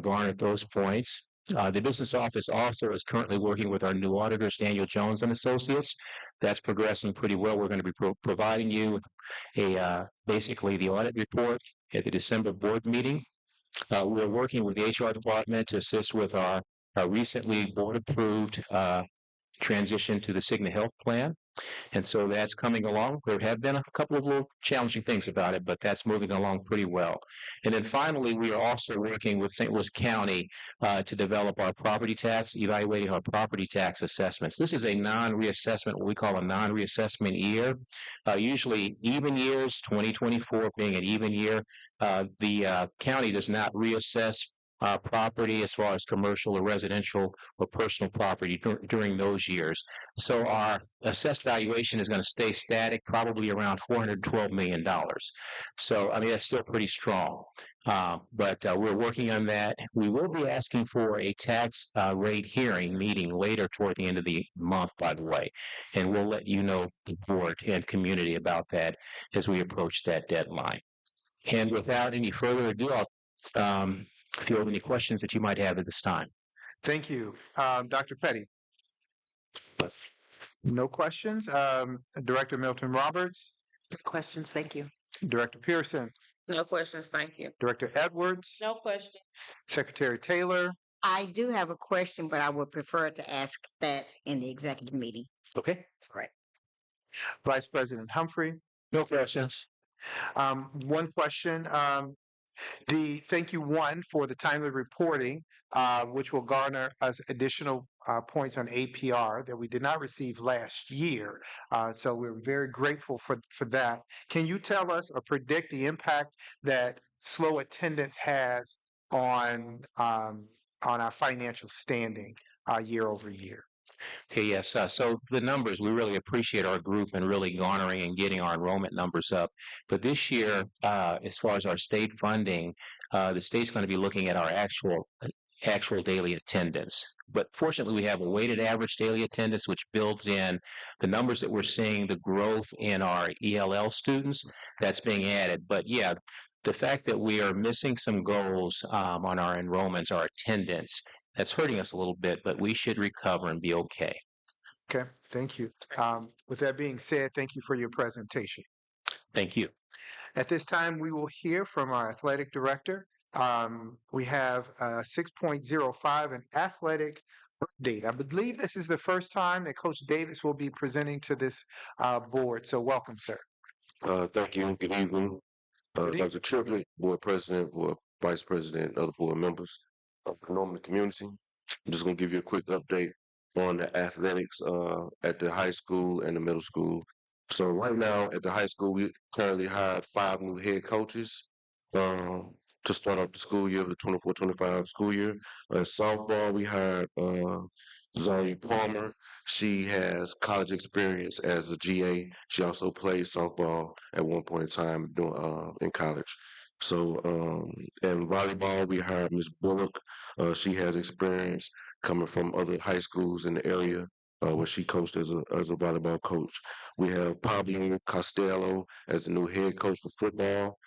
garnered those points. The business office also is currently working with our new auditors, Daniel Jones and Associates. That's progressing pretty well. We're going to be providing you basically the audit report at the December board meeting. We're working with the HR department to assist with our recently board-approved transition to the Cigna Health Plan. And so that's coming along. There have been a couple of little challenging things about it, but that's moving along pretty well. And then finally, we are also working with St. Louis County to develop our property tax, evaluating our property tax assessments. This is a non-reassessment, what we call a non-reassessment year. Usually even years, 2024 being an even year, the county does not reassess property as far as commercial or residential or personal property during those years. So our assessed valuation is going to stay static, probably around $412 million. So, I mean, that's still pretty strong. But we're working on that. We will be asking for a tax rate hearing meeting later toward the end of the month, by the way. And we'll let you know, the board and community, about that as we approach that deadline. And without any further ado, I'll field any questions that you might have at this time.
Thank you. Dr. Petty? No questions. Director Milton Roberts?
Questions, thank you.
Director Pearson?
No questions, thank you.
Director Edwards?
No questions.
Secretary Taylor?
I do have a question, but I would prefer to ask that in the executive meeting.
Okay.
Right.
Vice President Humphrey?
No questions.
One question. Thank you, one, for the timely reporting, which will garner us additional points on APR that we did not receive last year. So we're very grateful for that. Can you tell us or predict the impact that slow attendance has on our financial standing year over year?
Okay, yes. So the numbers, we really appreciate our group and really garnering and getting our enrollment numbers up. But this year, as far as our state funding, the state's going to be looking at our actual daily attendance. But fortunately, we have a weighted average daily attendance, which builds in the numbers that we're seeing, the growth in our ELL students that's being added. But yeah, the fact that we are missing some goals on our enrollments, our attendance, that's hurting us a little bit, but we should recover and be okay.
Okay, thank you. With that being said, thank you for your presentation.
Thank you.
At this time, we will hear from our athletic director. We have 6.05, an athletic update. I believe this is the first time that Coach Davis will be presenting to this board. So welcome, sir.
Thank you. Good evening. Dr. Triplett, board president, board vice president, other board members of the Normandy community. I'm just going to give you a quick update on the athletics at the high school and the middle school. So right now at the high school, we currently hired 5 new head coaches to start off the school year, the 24-25 school year. Softball, we hired Zoe Palmer. She has college experience as a GA. She also played softball at one point in time in college. So, and volleyball, we hired Ms. Bullock. She has experience coming from other high schools in the area where she coached as a volleyball coach. We have Pablo Costello as the new head coach for football.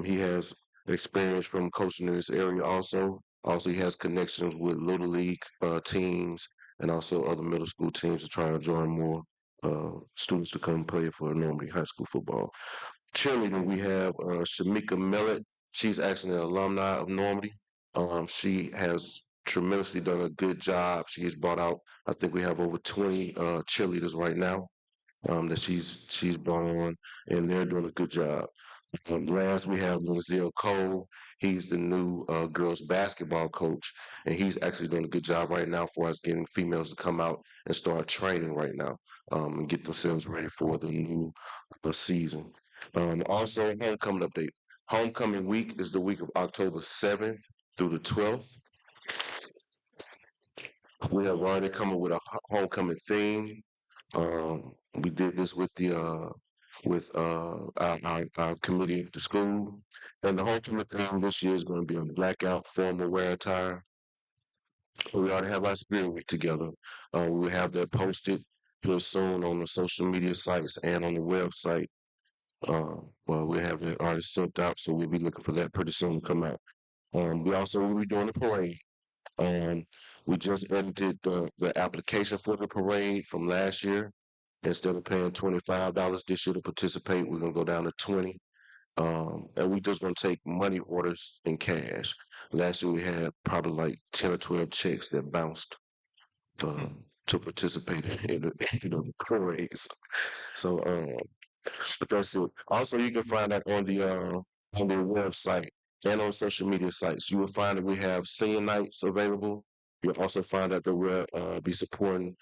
He has experience from coaching in this area also. Also, he has connections with Little League teams and also other middle school teams to try to join more students to come play for Normandy High School football. Cheerleading, we have Shamika Millet. She's actually an alumni of Normandy. She has tremendously done a good job. She has brought out, I think we have over 20 cheerleaders right now that she's brought on, and they're doing a good job. Last, we have Lindsay Cole. He's the new girls basketball coach, and he's actually doing a good job right now for us getting females to come out and start training right now and get themselves ready for the new season. Also, homecoming update. Homecoming week is the week of October 7th through the 12th. We have already come up with a homecoming theme. We did this with our committee at the school. And the homecoming theme this year is going to be on blackout formal wear attire. We already have our spirit week together. We will have that posted real soon on the social media sites and on the website. Well, we have it already sent out, so we'll be looking for that pretty soon to come out. We also will be doing a parade. We just edited the application for the parade from last year. Instead of paying $25 this year to participate, we're gonna go down to 20. And we just gonna take money orders in cash. Last year we had probably like 10 or 12 checks that bounced to participate in the parades. So but that's it. Also, you can find that on their website and on social media sites. You will find that we have senior nights available. You'll also find that we'll be supporting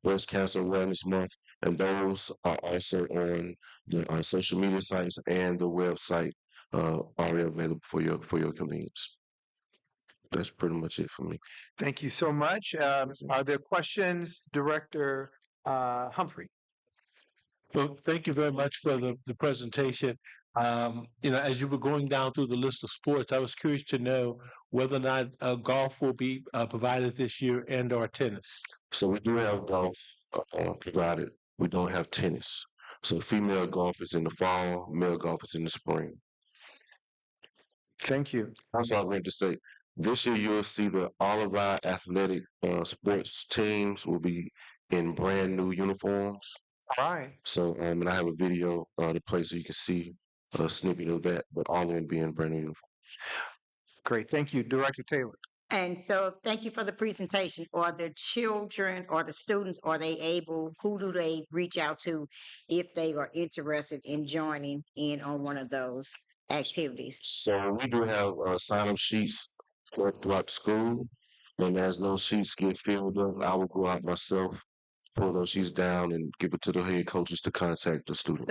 Breast Cancer Awareness Month, and those are also on the social media sites and the website already available for your convenience. That's pretty much it for me.
Thank you so much. Are there questions, Director Humphrey?
Well, thank you very much for the presentation. As you were going down through the list of sports, I was curious to know whether or not golf will be provided this year and/or tennis.
So we do have golf provided. We don't have tennis. So female golf is in the fall, male golf is in the spring.
Thank you.
Also, I wanted to say, this year you'll see that all of our athletic sports teams will be in brand new uniforms.
All right.
So, and I have a video to play so you can see a snippet of that, but all of them being brand new uniforms.
Great. Thank you, Director Taylor.
And so thank you for the presentation. Are the children or the students, who do they reach out to if they are interested in joining in on one of those activities?
So we do have sign-up sheets throughout the school, and as those sheets get filled up, I will go out myself, pull those sheets down, and give it to the head coaches to contact the students.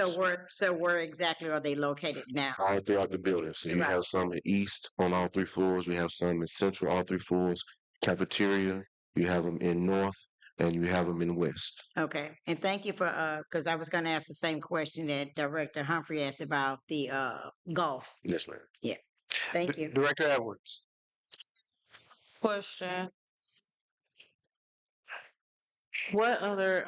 So where exactly are they located now?
All throughout the building. So you
Right.
have some in East on all 3 floors. We have some in Central, all 3 floors. Cafeteria. You have them in North, and you have them in West.
Okay, and thank you for, because I was gonna ask the same question that Director Humphrey asked about the golf.
Yes, ma'am.
Yeah, thank you.
Director Edwards.
Question. What other,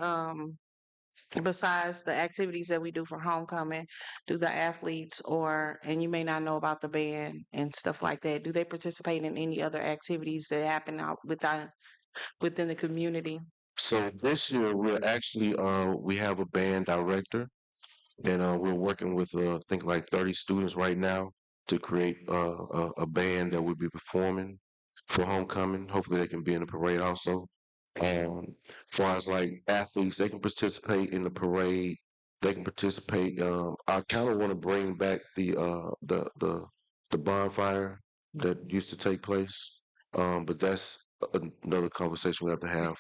besides the activities that we do for homecoming, do the athletes and you may not know about the band and stuff like that, do they participate in any other activities that happen out within the community?
So this year we're actually we have a band director, and we're working with I think like 30 students right now to create a band that will be performing for homecoming. Hopefully they can be in the parade also. As far as like athletes, they can participate in the parade. They can participate. I kind of want to bring back the bonfire that used to take place, but that's another conversation we have to have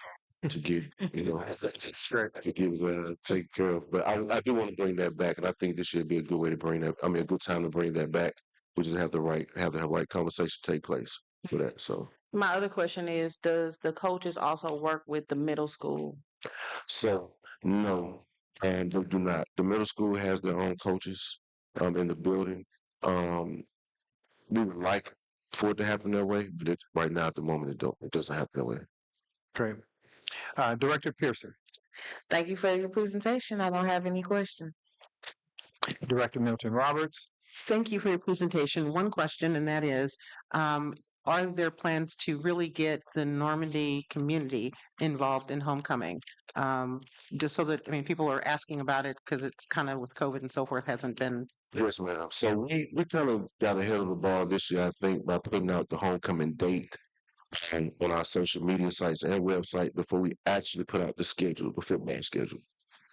to get to get taken care of. But I do want to bring that back, and I think this should be a good way to bring that. I mean, a good time to bring that back. We just have the right conversation take place for that. So.
My other question is, does the coaches also work with the middle school?
So no, and they do not. The middle school has their own coaches in the building. We would like for it to happen that way, but right now at the moment it doesn't happen that way.
Great. Director Pearson.
Thank you for your presentation. I don't have any questions.
Director Milton Roberts.
Thank you for your presentation. One question, and that is, are there plans to really get the Normandy community involved in homecoming? Just so that, people are asking about it because it's kind of with COVID and so forth hasn't been.
Yes, ma'am. So we kind of got ahead of the ball this year, I think, by putting out the homecoming date on our social media sites and website before we actually put out the schedule, the football schedule.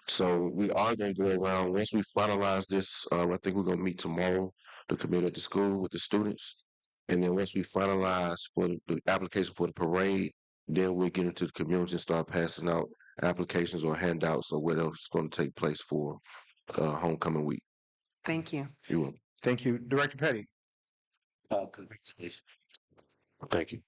So we are going to go around. Once we finalize this, I think we're going to meet tomorrow, the committee at the school with the students. And then once we finalize for the application for the parade, then we'll get into the community and start passing out applications or handouts or what else is going to take place for homecoming week.
Thank you.
You're welcome.
Thank you. Director Petty.
Congratulations. Thank you.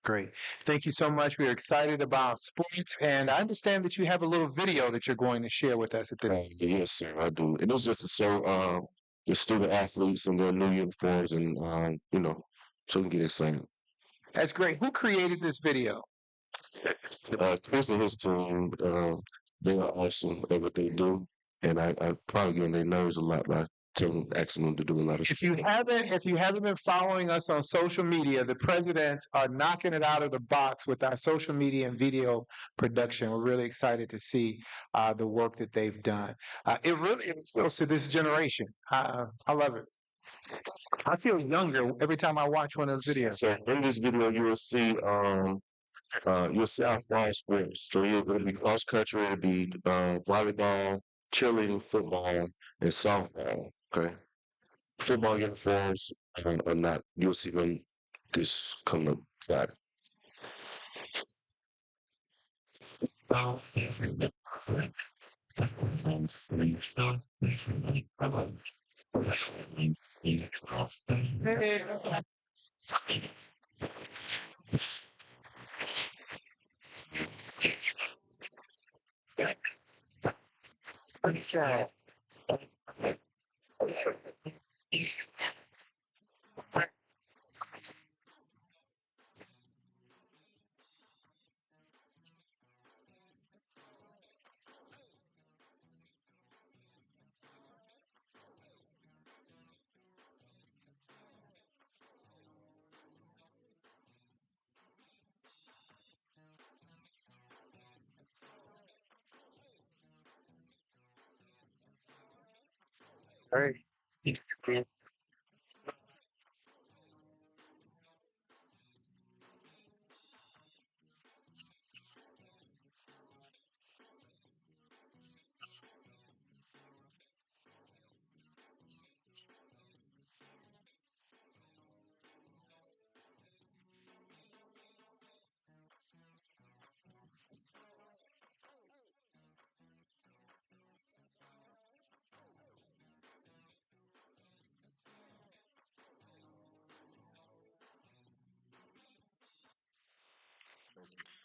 Great. Thank you so much. We are excited about sports, and I understand that you have a little video that you're going to share with us at this.
Yes, sir, I do. It was just to show the student athletes in their new uniforms and, so we can get excited.
That's great. Who created this video?
Chris and his team, they are awesome at what they do, and I probably get on their nerves a lot by asking them to do a lot of.
If you haven't been following us on social media, the presidents are knocking it out of the box with our social media and video production. We're really excited to see the work that they've done. It really appeals to this generation. I love it. I feel younger every time I watch one of those videos.
So in this video, you'll see our fall sports. So it'll be cross country, it'll be volleyball, cheerleading, football, and softball. Okay, football uniforms are not. You'll see them this coming up Friday.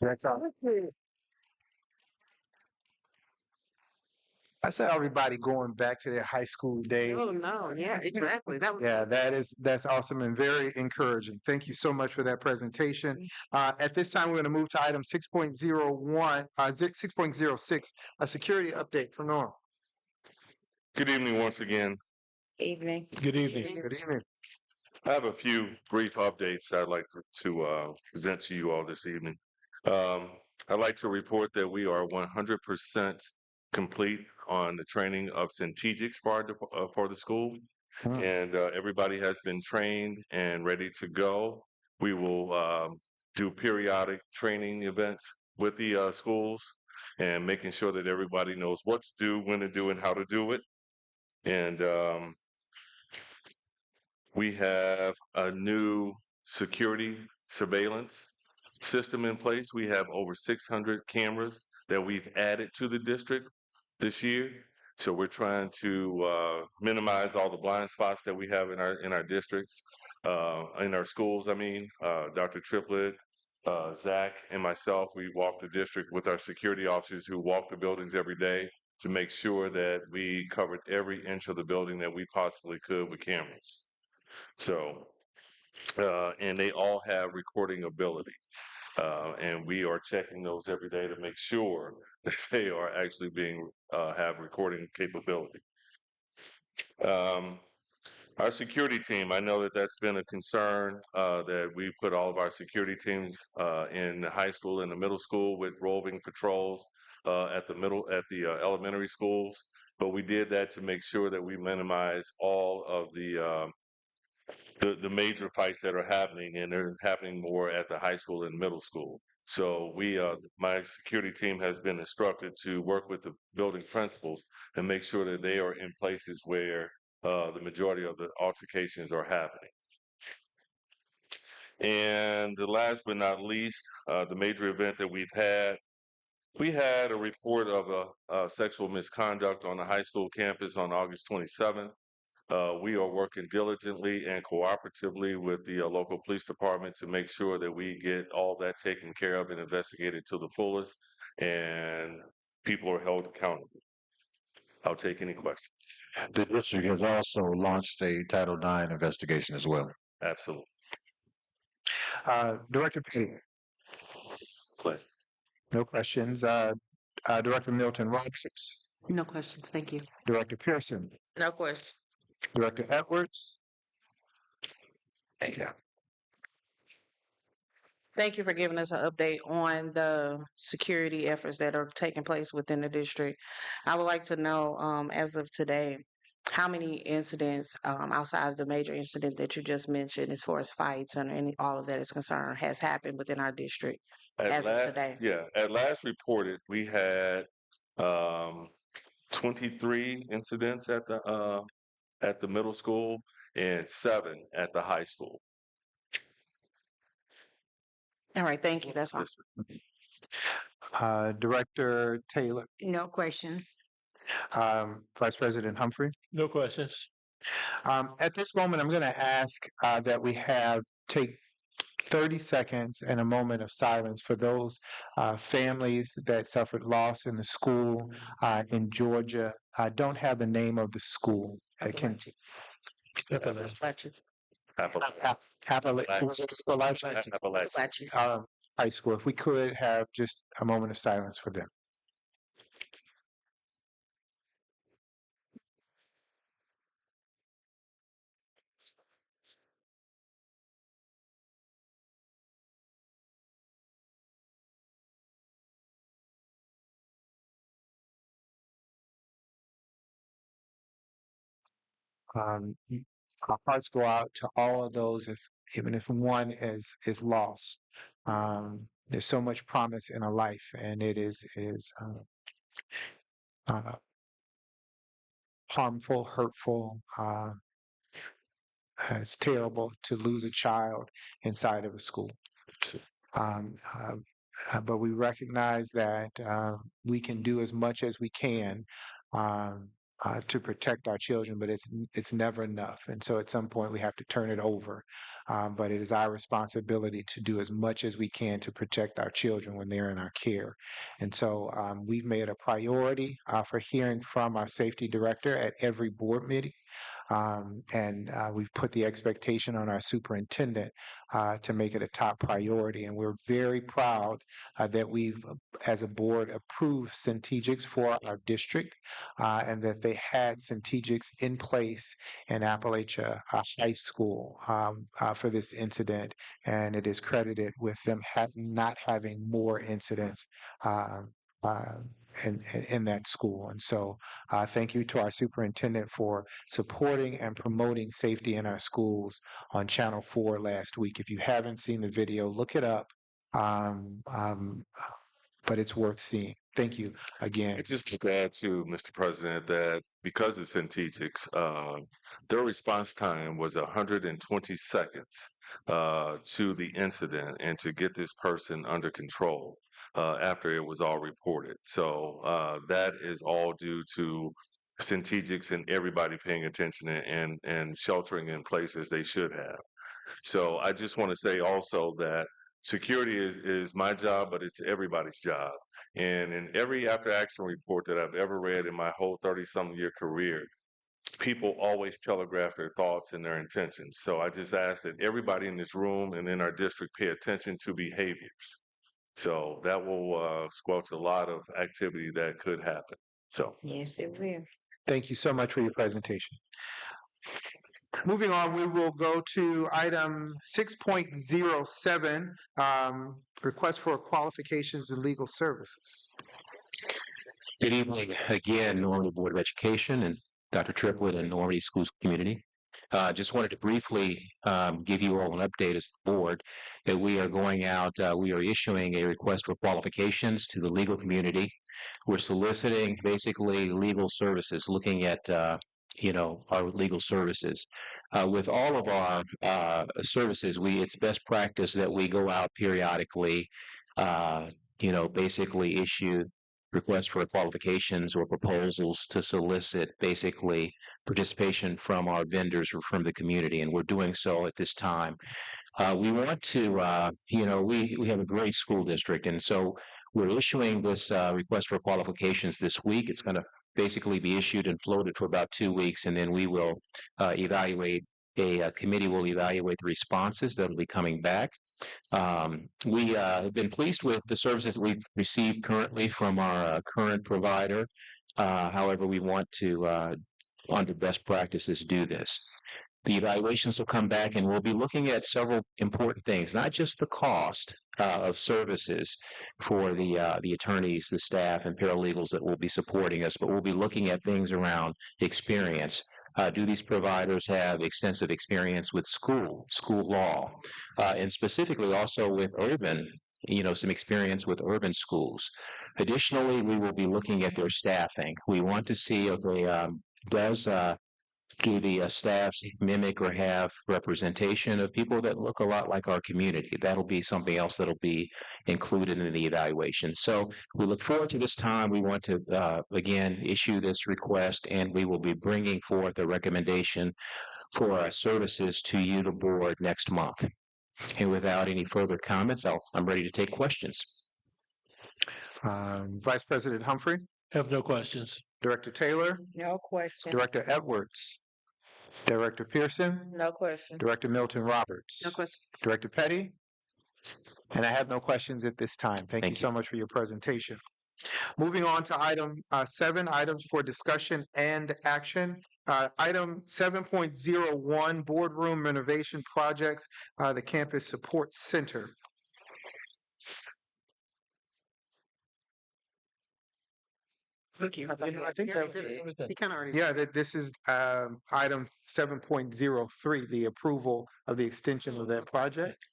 That's all. I saw everybody going back to their high school days.
Oh, no, yeah, exactly. That was.
Yeah, that's awesome and very encouraging. Thank you so much for that presentation. At this time, we're going to move to item 6.01, 6.06, a security update from Norm.
Good evening once again.
Evening.
Good evening. Good evening.
I have a few brief updates I'd like to present to you all this evening. I'd like to report that we are 100% complete on the training of strategics for the school, and everybody has been trained and ready to go. We will do periodic training events with the schools and making sure that everybody knows what to do, when to do, and how to do it. And we have a new security surveillance system in place. We have over 600 cameras that we've added to the district this year. So we're trying to minimize all the blind spots that we have in our districts, in our schools. I mean, Dr. Triplett, Zach, and myself, we walk the district with our security officers who walk the buildings every day to make sure that we covered every inch of the building that we possibly could with cameras. So, and they all have recording ability. And we are checking those every day to make sure that they are actually have recording capability. Our security team, I know that that's been a concern, that we put all of our security teams in the high school and the middle school with roving patrols at the elementary schools. But we did that to make sure that we minimize all of the major fights that are happening, and they're happening more at the high school and middle school. So my security team has been instructed to work with the building principals and make sure that they are in places where the majority of the altercations are happening. And the last but not least, the major event that we had a report of a sexual misconduct on the high school campus on August 27th. We are working diligently and cooperatively with the local police department to make sure that we get all that taken care of and investigated to the fullest, and people are held accountable. I'll take any questions.
The district has also launched a Title IX investigation as well.
Absolutely.
Director Payne.
Question.
No questions. Director Milton Roberts.
No questions. Thank you.
Director Pearson.
No question.
Director Edwards.
Thank you.
Thank you for giving us an update on the security efforts that are taking place within the district. I would like to know, as of today, how many incidents, outside of the major incident that you just mentioned, as far as fights and all of that is concerned, has happened within our district as of today?
At last reported, we had 23 incidents at the middle school and 7 at the high school.
All right, thank you. That's all.
Director Taylor.
No questions.
Vice President Humphrey.
No questions.
At this moment, I'm going to ask that we take 30 seconds and a moment of silence for those families that suffered loss in the school in Georgia. I don't have the name of the school.
Appalachian.
Appalachian High School. If we could have just a moment of silence for them. Our hearts go out to all of those, even if one is lost. There's so much promise in a life, and it is harmful, hurtful. It's terrible to lose a child inside of a school. Um, but we recognize that we can do as much as we can to protect our children, but it's never enough. And so at some point we have to turn it over. But it is our responsibility to do as much as we can to protect our children when they're in our care. And so we've made a priority for hearing from our safety director at every board meeting. And we've put the expectation on our superintendent to make it a top priority. And we're very proud that we've, as a board, approved Centegics for our district and that they had Centegics in place in Appalachia High School for this incident. And it is credited with them not having more incidents in that school. And so thank you to our superintendent for supporting and promoting safety in our schools on Channel 4 last week. If you haven't seen the video, look it up. But it's worth seeing. Thank you again.
Just to add to Mr. President that because it's Centegics, their response time was 120 seconds to the incident and to get this person under control after it was all reported. So that is all due to Centegics and everybody paying attention and sheltering in place as they should have. So I just want to say also that security is my job, but it's everybody's job. And in every after action report that I've ever read in my whole 30-something year career, people always telegraph their thoughts and their intentions. So I just ask that everybody in this room and in our district pay attention to behaviors. So that will squelch a lot of activity that could happen. So
yes, it will.
Thank you so much for your presentation. Moving on, we will go to item 6.07, request for qualifications in legal services.
Good evening again, Normandy Board of Education and Dr. Triplett and Normandy Schools Community. Just wanted to briefly give you all an update as the board that we are going out, we are issuing a request for qualifications to the legal community. We're soliciting basically legal services, looking at our legal services. With all of our services, it's best practice that we go out periodically, basically issue requests for qualifications or proposals to solicit basically participation from our vendors or from the community, and we're doing so at this time. We want to, we have a great school district, and so we're issuing this request for qualifications this week. It's going to basically be issued and floated for about 2 weeks, and then we will evaluate, a committee will evaluate the responses that will be coming back. We have been pleased with the services that we've received currently from our current provider. However, we want to under best practices do this. The evaluations will come back and we'll be looking at several important things, not just the cost of services for the attorneys, the staff, and paralegals that will be supporting us, but we'll be looking at things around experience. Do these providers have extensive experience with school law, and specifically also with urban, some experience with urban schools. Additionally, we will be looking at their staffing. We want to see, okay, do the staffs mimic or have representation of people that look a lot like our community? That'll be something else that'll be included in the evaluation. So we look forward to this time. We want to, again, issue this request, and we will be bringing forth a recommendation for our services to you, the board, next month. And without any further comments, I'm ready to take questions.
Vice President Humphrey,
Have no questions.
Director Taylor,
No question.
Director Edwards, Director Pearson,
No question.
Director Milton Roberts,
No question.
Director Petty, and I have no questions at this time. Thank you so much for your presentation. Moving on to item 7, items for discussion and action. Item 7.01, boardroom renovation projects, the Campus Support Center.
I think he kind of already.
Yeah, this is item 7.03, the approval of the extension of that project.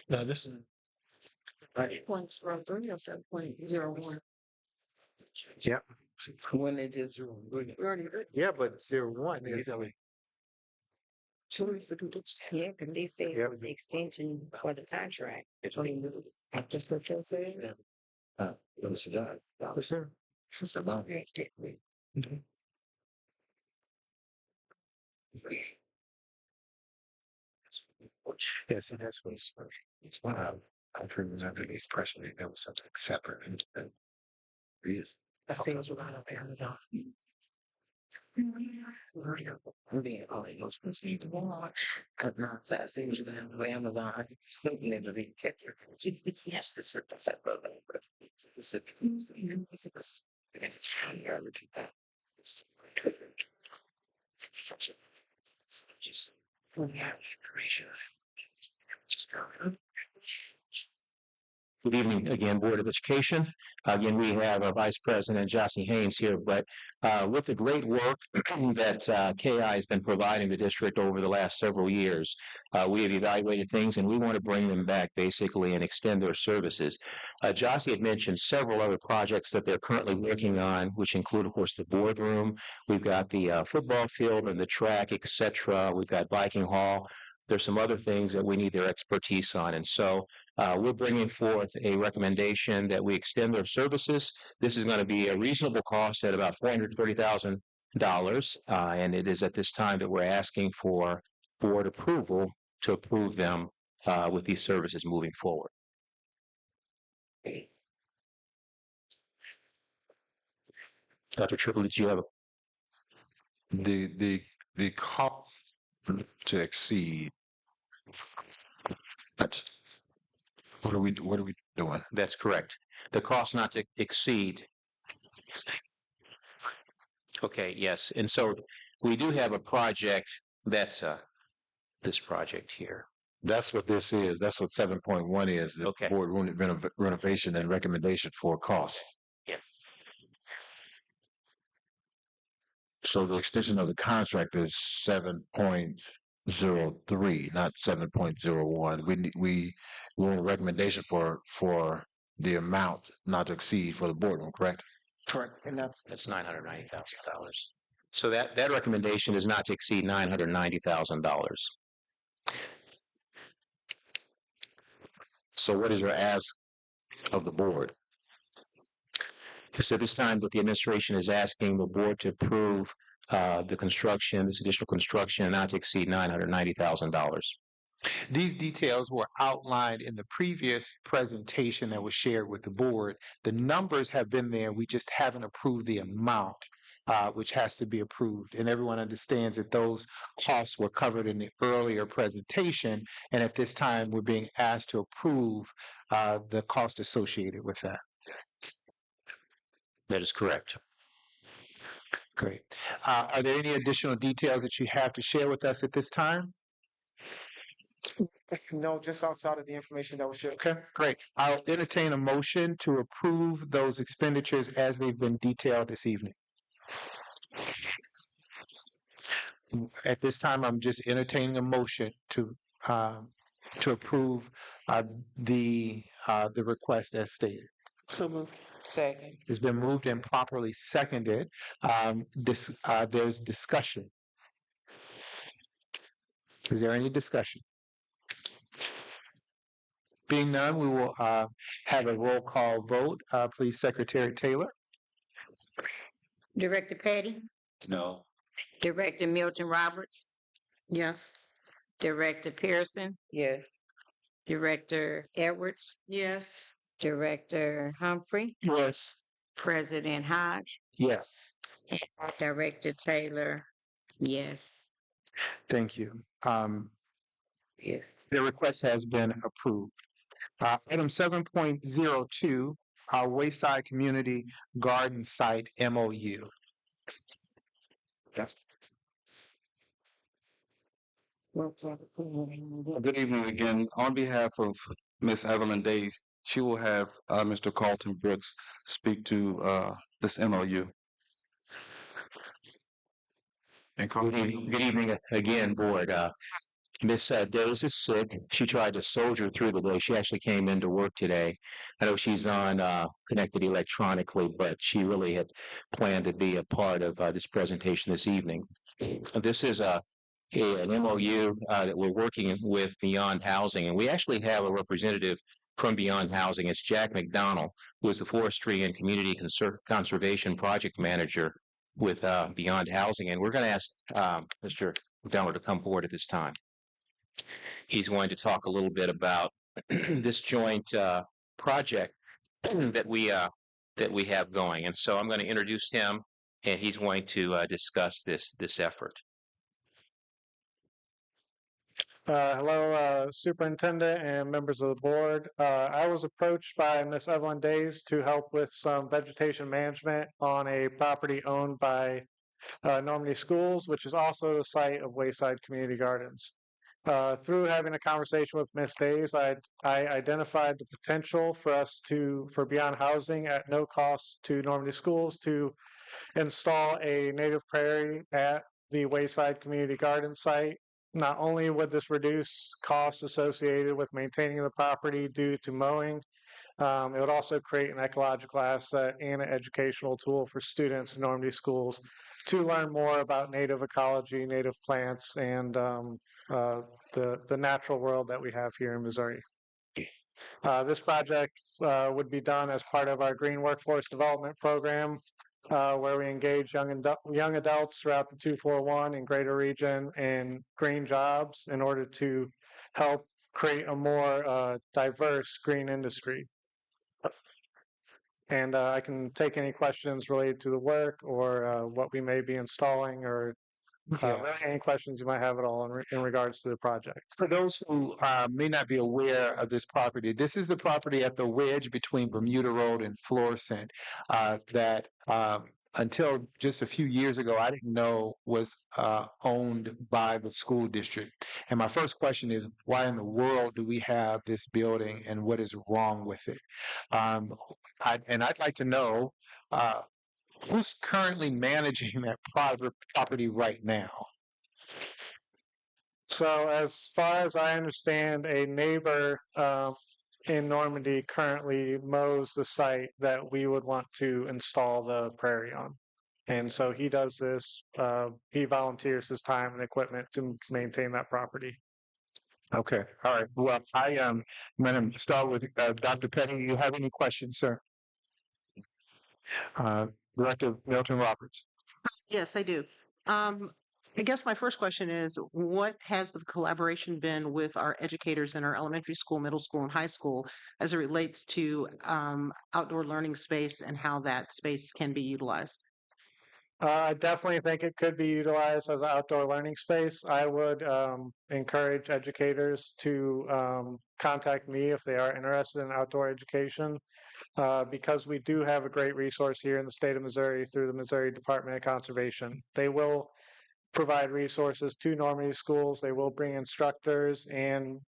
No, this is.
Points from 3 or 7.01.
Yep.
When it just.
Yeah, but 01 is.
Yeah, because they said
Yep.
the extension for the contract. That's what you're saying?
Yes, sir. Yes, and that's what it's one of. I was under the expression that there was something separate and yes.
I see what's going on Amazon. I see what's going on Amazon. Never be catcher. Yes, this is just when you have information. Just
Good evening again, Board of Education. Again, we have our Vice President, Jossie Haynes, here, but with the great work that KI has been providing the district over the last several years, we have evaluated things and we want to bring them back basically and extend their services. Jossie had mentioned several other projects that they're currently working on, which include, of course, the boardroom. We've got the football field and the track, etc. We've got Viking Hall. There's some other things that we need their expertise on. And so we're bringing forth a recommendation that we extend their services. This is going to be a reasonable cost at about $430,000. And it is at this time that we're asking for board approval to approve them with these services moving forward. Dr. Triplett, did you have
the cost to exceed? What are we doing?
That's correct. The cost not to exceed. Okay, yes. And so we do have a project that's this project here.
That's what this is. That's what 7.1 is. The
Okay.
board renovation and recommendation for cost.
Yeah.
So the extension of the contract is 7.03, not 7.01. We want a recommendation for the amount not to exceed for the boardroom, correct?
Correct. And that's
$990,000. So that recommendation is not to exceed $990,000.
So what is your ask of the board?
So this time that the administration is asking the board to approve the construction, this additional construction, not to exceed $990,000.
These details were outlined in the previous presentation that was shared with the board. The numbers have been there. We just haven't approved the amount, which has to be approved. And everyone understands that those costs were covered in the earlier presentation. And at this time, we're being asked to approve the cost associated with that.
That is correct.
Great. Are there any additional details that you have to share with us at this time?
No, just outside of the information that was shared.
Okay, great. I'll entertain a motion to approve those expenditures as they've been detailed this evening. At this time, I'm just entertaining a motion to approve the request as stated.
So moved.
Second.
It's been moved and properly seconded. There's discussion. Is there any discussion? Being none, we will have a roll call vote. Please, Secretary Taylor.
Director Petty,
No.
Director Milton Roberts,
Yes.
Director Pearson,
Yes.
Director Edwards,
Yes.
Director Humphrey,
Yes.
President Hodge,
Yes.
Director Taylor, yes.
Thank you.
Yes.
The request has been approved. Item 7.02, our Wayside Community Garden Site MOU. Yes.
Good evening again. On behalf of Miss Evelyn Days, she will have Mr. Carlton Brooks speak to this MOU.
Good evening again, Board. Miss Days is sick. She tried to soldier through the day. She actually came into work today. I know she's on connected electronically, but she really had planned to be a part of this presentation this evening. This is an MOU that we're working with Beyond Housing, and we actually have a representative from Beyond Housing. It's Jack McDonald, who is the Forestry and Community Conservation Project Manager with Beyond Housing, and we're going to ask Mr. McDonald to come forward at this time. He's going to talk a little bit about this joint project that we have going, and so I'm going to introduce him, and he's going to discuss this effort.
Hello, Superintendent and members of the board. I was approached by Miss Evelyn Days to help with some vegetation management on a property owned by Normandy Schools, which is also the site of Wayside Community Gardens. Through having a conversation with Ms. Days, I identified the potential for Beyond Housing at no cost to Normandy Schools to install a native prairie at the Wayside Community Garden site. Not only would this reduce costs associated with maintaining the property due to mowing, it would also create an ecological asset and an educational tool for students in Normandy Schools to learn more about native ecology, native plants, and the natural world that we have here in Missouri. This project would be done as part of our Green Workforce Development Program, where we engage young adults throughout the 241 and greater region in green jobs in order to help create a more diverse green industry. And I can take any questions related to the work or what we may be installing, or really any questions you might have at all in regards to the project.
For those who may not be aware of this property, this is the property at the wedge between Bermuda Road and Florissant that until just a few years ago, I didn't know was owned by the school district. And my first question is, why in the world do we have this building and what is wrong with it? I'd like to know who's currently managing that property right now.
So as far as I understand, a neighbor in Normandy currently mows the site that we would want to install the prairie on. And so he does this, he volunteers his time and equipment to maintain that property.
Okay, all right. Well, I'm going to start with Dr. Petty. Do you have any questions, sir? Director Milton Roberts.
Yes, I do. I guess my first question is, what has the collaboration been with our educators in our elementary school, middle school, and high school as it relates to outdoor learning space and how that space can be utilized?
I definitely think it could be utilized as an outdoor learning space. I would encourage educators to contact me if they are interested in outdoor education, because we do have a great resource here in the state of Missouri through the Missouri Department of Conservation. They will provide resources to Normandy schools. They will bring instructors and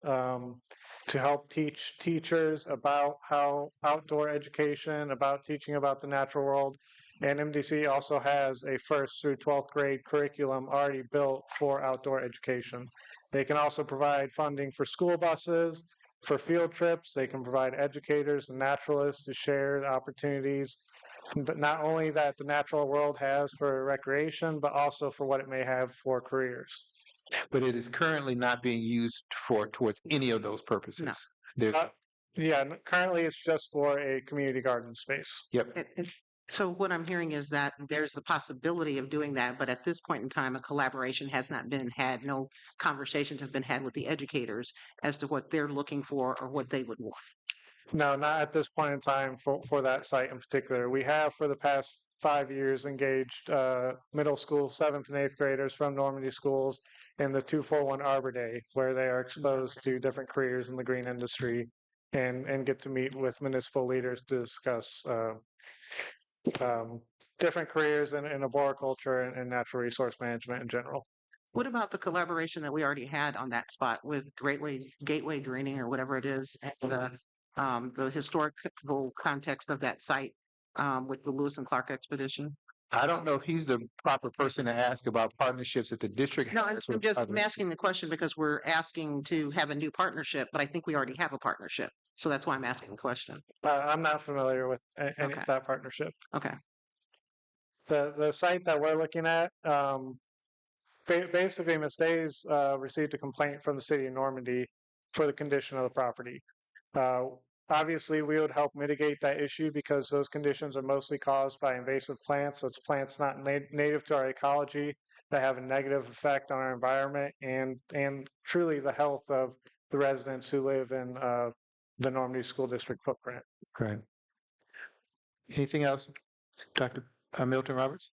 to help teach teachers about how outdoor education, about teaching about the natural world. And MDC also has a 1st through 12th grade curriculum already built for outdoor education. They can also provide funding for school buses, for field trips. They can provide educators and naturalists to share the opportunities, but not only that the natural world has for recreation, but also for what it may have for careers.
But it is currently not being used towards any of those purposes.
No.
There's,
Currently it's just for a community garden space.
yep.
So what I'm hearing is that there's the possibility of doing that, but at this point in time, a collaboration has not been had. No conversations have been had with the educators as to what they're looking for or what they would want.
No, not at this point in time for that site in particular. We have for the past 5 years engaged middle school 7th and 8th graders from Normandy schools in the 241 Arbor Day, where they are exposed to different careers in the green industry and get to meet with municipal leaders to discuss different careers in arboriculture and natural resource management in general.
What about the collaboration that we already had on that spot with Gateway Greening or whatever it is, and the historical context of that site with the Lewis and Clark expedition?
I don't know if he's the proper person to ask about partnerships that the district
No, I'm
has with
just
others.
asking the question because we're asking to have a new partnership, but I think we already have a partnership. So that's why I'm asking the question.
I'm not familiar with any
Okay.
of that partnership.
Okay.
The site that we're looking at, basically Ms. Days received a complaint from the city of Normandy for the condition of the property. Obviously, we would help mitigate that issue because those conditions are mostly caused by invasive plants. That's plants not native to our ecology that have a negative effect on our environment and truly the health of the residents who live in the Normandy School District footprint.
Right. Anything else, Dr. Milton Roberts?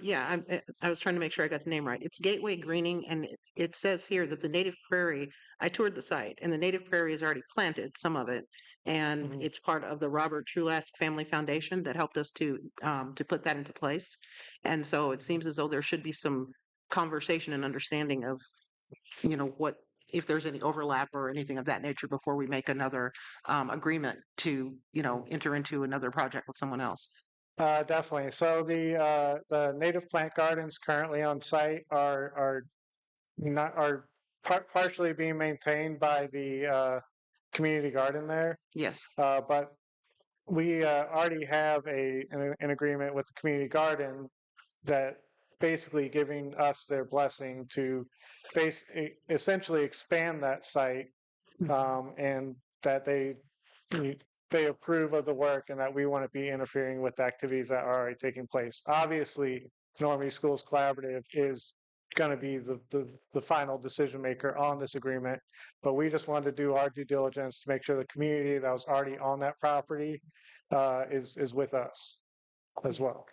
Yeah, I was trying to make sure I got the name right. It's Gateway Greening, and it says here that the native prairie, I toured the site, and the native prairie is already planted, some of it, and it's part of the Robert Trulask Family Foundation that helped us to put that into place. And so it seems as though there should be some conversation and understanding of, what if there's any overlap or anything of that nature before we make another agreement to, enter into another project with someone else.
Definitely. So the native plant gardens currently on site are partially being maintained by the community garden there.
Yes.
But we already have an agreement with the community garden that basically giving us their blessing to essentially expand that site, and that they approve of the work and that we want to be interfering with the activities that are already taking place. Obviously, Normandy Schools Collaborative is going to be the final decision maker on this agreement, but we just wanted to do our due diligence to make sure the community that was already on that property is with us as well.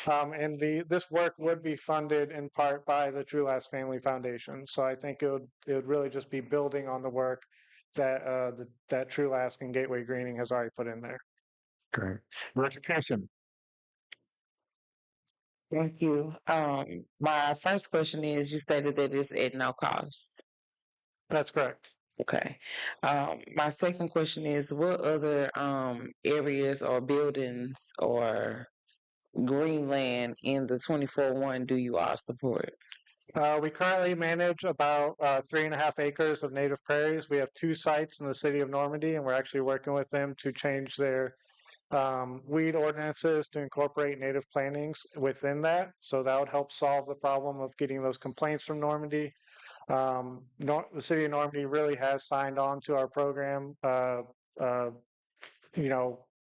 And this work would be funded in part by the Trulask Family Foundation. So I think it would really just be building on the work that that Trulask and Gateway Greening has already put in there.
Great. Dr. Pearson.
Thank you. My first question is, you stated that it's at no cost.
That's correct.
Okay. My second question is, what other areas or buildings or greenland in the 24-1 do you all support?
We currently manage about 3.5 acres of native prairies. We have 2 sites in the city of Normandy, and we're actually working with them to change their weed ordinances to incorporate native plantings within that. So that would help solve the problem of getting those complaints from Normandy. The city of Normandy really has signed on to our program,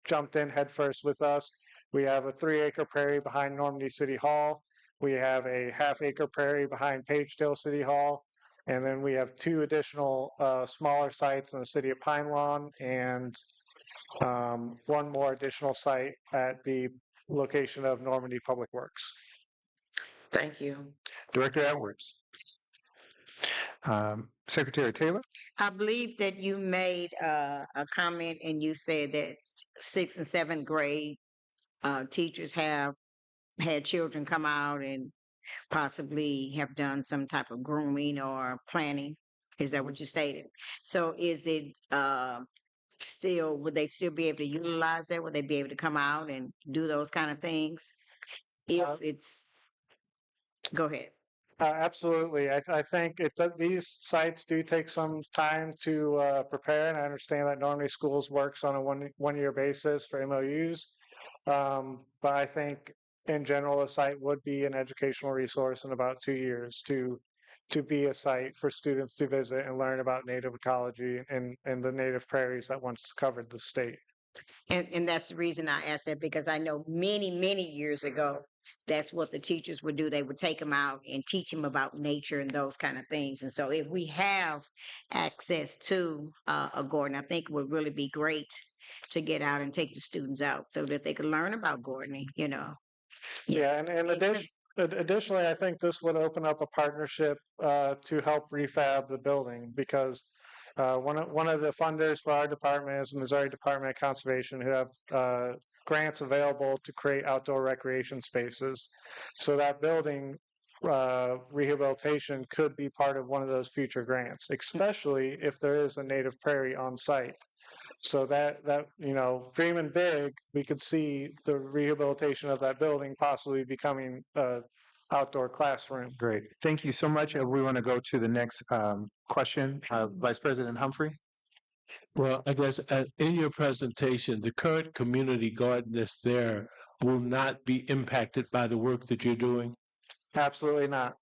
jumped in headfirst with us. We have a 3-acre prairie behind Normandy City Hall. We have a 1/2-acre prairie behind Pagedale City Hall. And then we have 2 additional smaller sites in the city of Pine Lawn and 1 more additional site at the location of Normandy Public Works.
Thank you.
Director Edwards. Secretary Taylor.
I believe that you made a comment and you said that sixth and seventh grade teachers have had children come out and possibly have done some type of grooming or planning. Is that what you stated? So is it still, would they still be able to utilize that? Would they be able to come out and do those kind of things? If it's, go ahead.
Absolutely. I think these sites do take some time to prepare, and I understand that Normandy Schools works on a one-year basis for MOUs. But I think in general, a site would be an educational resource in about 2 years to be a site for students to visit and learn about native ecology and the native prairies that once covered the state.
And that's the reason I asked that, because I know many years ago, that's what the teachers would do. They would take them out and teach them about nature and those kind of things. And so if we have access to a garden, I think it would really be great to get out and take the students out so that they could learn about gardening, you know.
Yeah, and additionally, I think this would open up a partnership to help refab the building, because one of the funders for our department is the Missouri Department of Conservation, who have grants available to create outdoor recreation spaces. So that building rehabilitation could be part of one of those future grants, especially if there is a native prairie on site. So that dreaming big, we could see the rehabilitation of that building possibly becoming an outdoor classroom.
Great. Thank you so much. We want to go to the next question. Vice President Humphrey.
Well, I guess in your presentation, the current community garden that's there will not be impacted by the work that you're doing?
Absolutely not.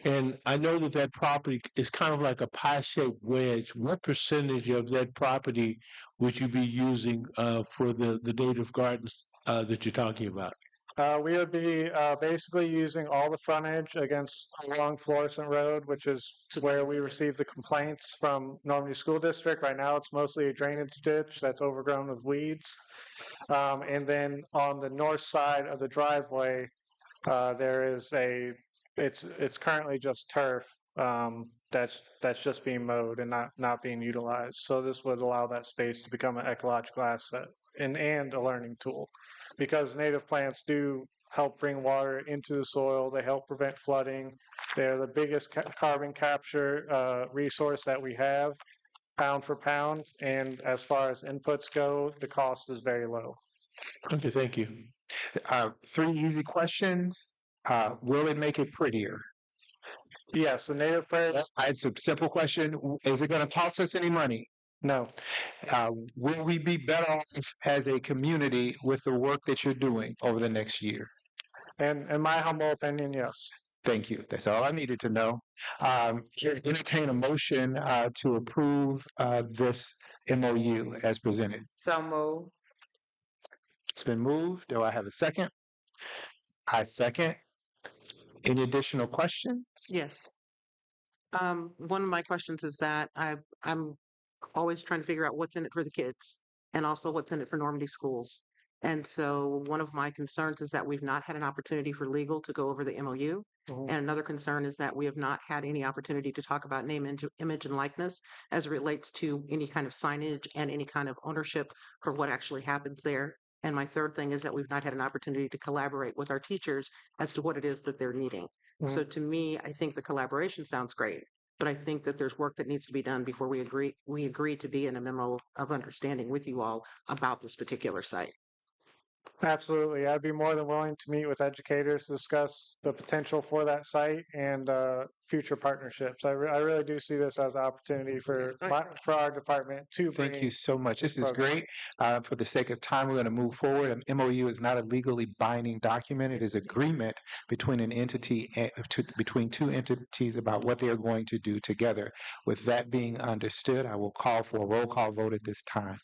And I know that that property is kind of like a pie-shaped wedge. What percentage of that property would you be using for the native gardens that you're talking about?
We would be basically using all the frontage against along Florissant Road, which is where we receive the complaints from Normandy School District. Right now, it's mostly a drainage ditch that's overgrown with weeds. And then on the north side of the driveway, there is it's currently just turf that's just being mowed and not being utilized. So this would allow that space to become an ecological asset and a learning tool, because native plants do help bring water into the soil. They help prevent flooding. They're the biggest carbon capture resource that we have, pound for pound. And as far as inputs go, the cost is very low.
Okay, thank you.
3 easy questions. Will it make it prettier?
Yes, the native prairies.
It's a simple question. Is it going to cost us any money?
No.
Will we be better off as a community with the work that you're doing over the next year?
And in my humble opinion, yes.
Thank you. That's all I needed to know. Entertain a motion to approve this MOU as presented.
So moved.
It's been moved. Do I have a second? I second. Any additional questions?
Yes. One of my questions is that I'm always trying to figure out what's in it for the kids and also what's in it for Normandy schools. And so one of my concerns is that we've not had an opportunity for legal to go over the MOU. And another concern is that we have not had any opportunity to talk about name, image, and likeness as it relates to any kind of signage and any kind of ownership for what actually happens there. And my third thing is that we've not had an opportunity to collaborate with our teachers as to what it is that they're needing. So to me, I think the collaboration sounds great, but I think that there's work that needs to be done before we agree to be in a memo of understanding with you all about this particular site.
Absolutely. I'd be more than willing to meet with educators to discuss the potential for that site and future partnerships. I really do see this as an opportunity for our department to bring.
Thank you so much. This is great. For the sake of time, we're going to move forward. An MOU is not a legally binding document. It is agreement between an entity, between two entities about what they are going to do together. With that being understood, I will call for a roll call vote at this time.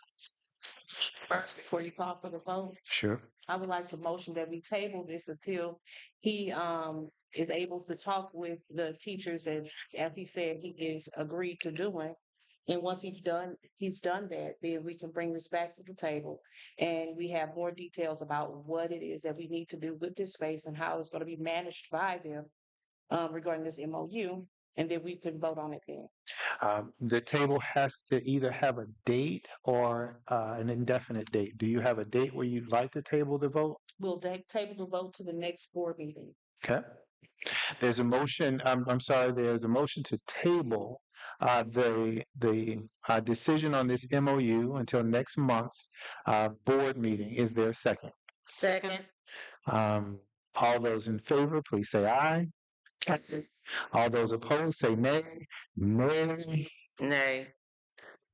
First, before you call for the vote,
Sure.
I would like to motion that we table this until he is able to talk with the teachers, and as he said, he is agreed to doing. And once he's done that, then we can bring this back to the table and we have more details about what it is that we need to do with this space and how it's going to be managed by them regarding this MOU. And then we can vote on it then.
The table has to either have a date or an indefinite date. Do you have a date where you'd like to table the vote?
We'll table the vote to the next board meeting.
Okay. There's a motion, I'm sorry, there's a motion to table the decision on this MOU until next month's board meeting. Is there a second?
Second.
All those in favor, please say aye. All those opposed, say nay. Nay.
Nay.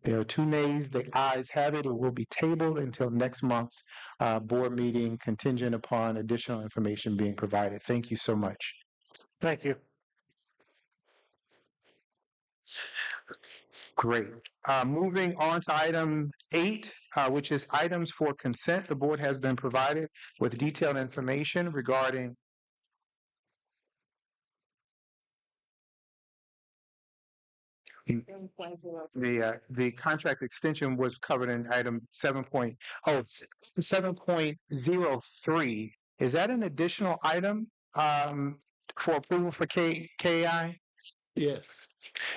There are two nays. The ayes have it. It will be tabled until next month's board meeting, contingent upon additional information being provided. Thank you so much.
Thank you.
Great. Moving on to item 8, which is items for consent. The board has been provided with detailed information regarding the contract extension was covered in item 7.03. Is that an additional item for approval for KI?
Yes.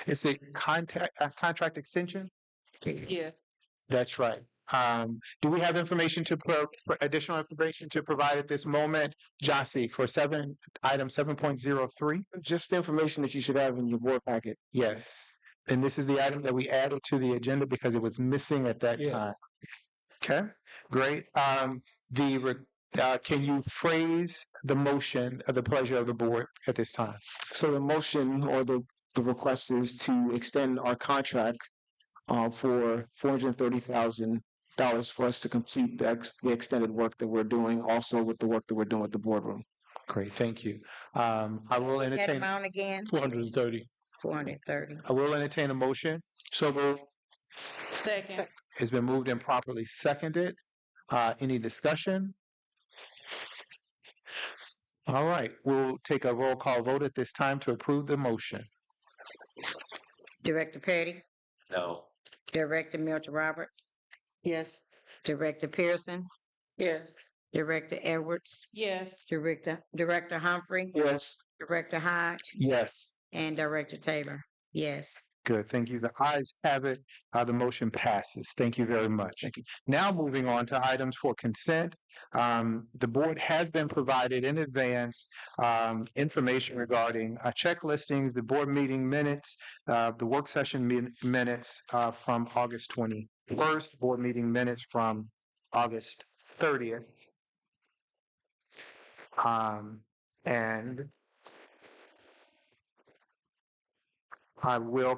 It's the contract extension?
Yeah.
That's right. Do we have information for additional information to provide at this moment, Jossie, for item 7.03?
Just the information that you should have in your board packet.
Yes. And this is the item that we added to the agenda because it was missing at that time. Okay, great. Can you phrase the motion of the pleasure of the board at this time?
So the motion or the request is to extend our contract for $430,000 for us to complete the extended work that we're doing, also with the work that we're doing with the boardroom.
Great, thank you. I will
That
entertain
amount again?
430.
430.
I will entertain a motion.
So moved.
Second.
It's been moved and properly seconded. Any discussion? All right, we'll take a roll call vote at this time to approve the motion.
Director Petty?
No.
Director Milton Roberts?
Yes.
Director Pearson?
Yes.
Director Edwards?
Yes.
Director Humphrey?
Yes.
Director Hodge?
Yes.
And Director Taylor? Yes.
Good, thank you. The ayes have it. The motion passes. Thank you very much. Thank you. Now moving on to items for consent. The board has been provided in advance information regarding check listings, the board meeting minutes, the work session minutes from August 21st, board meeting minutes from August 30th. And I will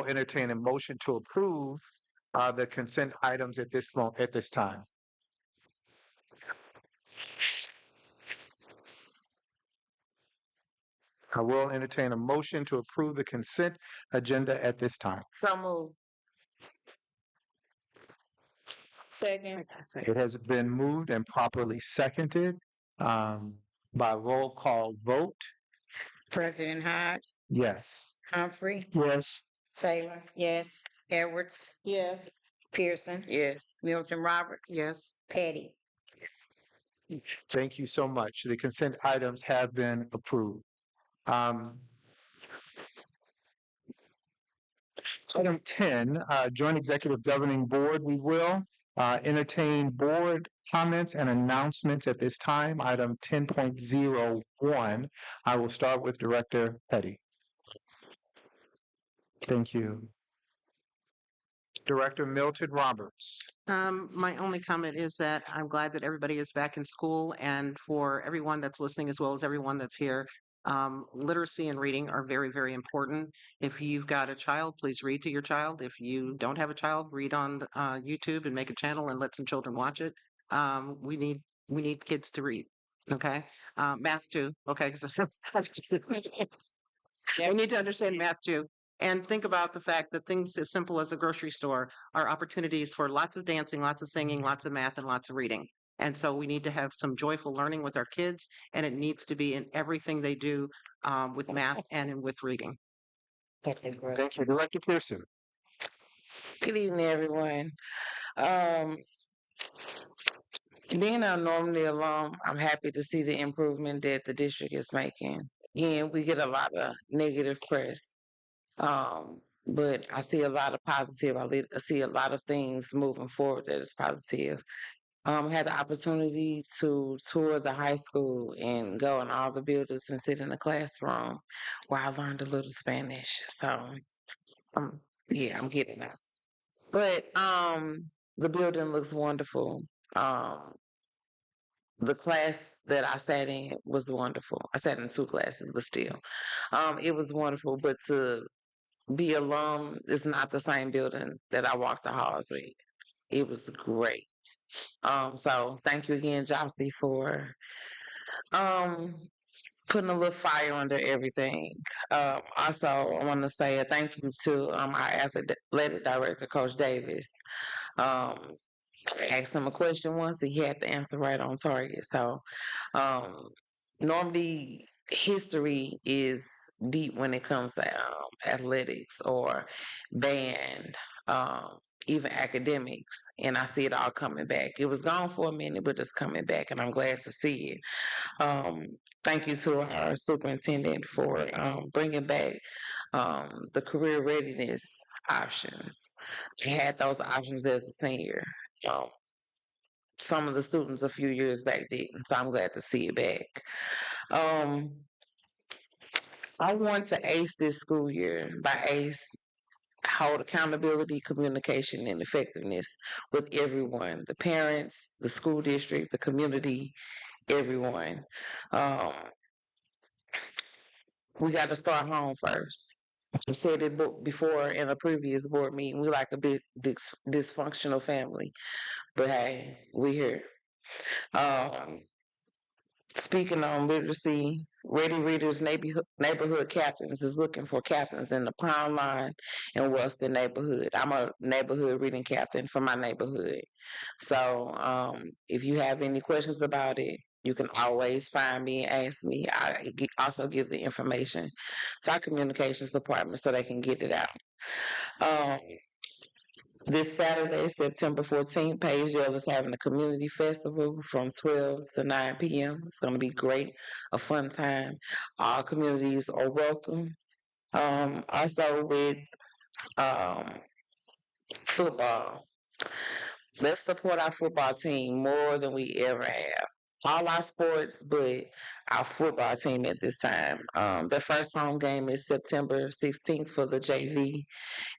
entertain a motion to approve the consent items at this time. I will entertain a motion to approve the consent agenda at this time.
So moved.
Second.
It has been moved and properly seconded by roll call vote.
President Hodge?
Yes.
Humphrey?
Yes.
Taylor? Yes. Edwards?
Yes.
Pearson?
Yes.
Milton Roberts?
Yes.
Petty?
Thank you so much. The consent items have been approved. Item 10, Joint Executive Governing Board. We will entertain board comments and announcements at this time. Item 10.01. I will start with Director Petty. Thank you. Director Milton Roberts.
My only comment is that I'm glad that everybody is back in school, and for everyone that's listening as well as everyone that's here, literacy and reading are very, very important. If you've got a child, please read to your child. If you don't have a child, read on YouTube and make a channel and let some children watch it. We need kids to read. Okay, math too. Okay, we need to understand math too. And think about the fact that things as simple as a grocery store are opportunities for lots of dancing, lots of singing, lots of math, and lots of reading. And so we need to have some joyful learning with our kids, and it needs to be in everything they do with math and with reading.
Thank you. Director Pearson.
Good evening, everyone. Um, Being a Normandy alum, I'm happy to see the improvement that the district is making. Again, we get a lot of negative press, but I see a lot of positive. I see a lot of things moving forward that is positive. Had the opportunity to tour the high school and go in all the buildings and sit in the classroom where I learned a little Spanish. So, um, yeah, I'm getting that. But the building looks wonderful. Um, the class that I sat in was wonderful. I sat in two classes, but still, it was wonderful. But to be alum is not the same building that I walked the halls in. It was great. So thank you again, Jossie, for um putting a little fire under everything. Also, I want to say a thank you to our athletic director, Coach Davis. Um, I asked him a question once, he had the answer right on target. So, um, Normandy history is deep when it comes to athletics or band, um, even academics, and I see it all coming back. It was gone for a minute, but it's coming back, and I'm glad to see it. Um, Thank you to our superintendent for bringing back the career readiness options. We had those options as a senior. Um, some of the students a few years back didn't, so I'm glad to see it back. Um, I want to ace this school year. By ace, hold accountability, communication, and effectiveness with everyone, the parents, the school district, the community, everyone. Um, we got to start home first. I said it before in a previous board meeting. We like a big dysfunctional family, but hey, we here. Um, Speaking on literacy, Ready Readers neighborhood captains is looking for captains in the Pound Line and Western neighborhood. I'm a neighborhood reading captain for my neighborhood. So if you have any questions about it, you can always find me and ask me. Also give the information to our communications department so they can get it out. Um, this Saturday, September 14th, Pagedale is having a community festival from 12 to 9 p.m. It's going to be great, a fun time. All communities are welcome. Also with um, football, let's support our football team more than we ever have. All our sports, but our football team at this time. The first home game is September 16th for the JV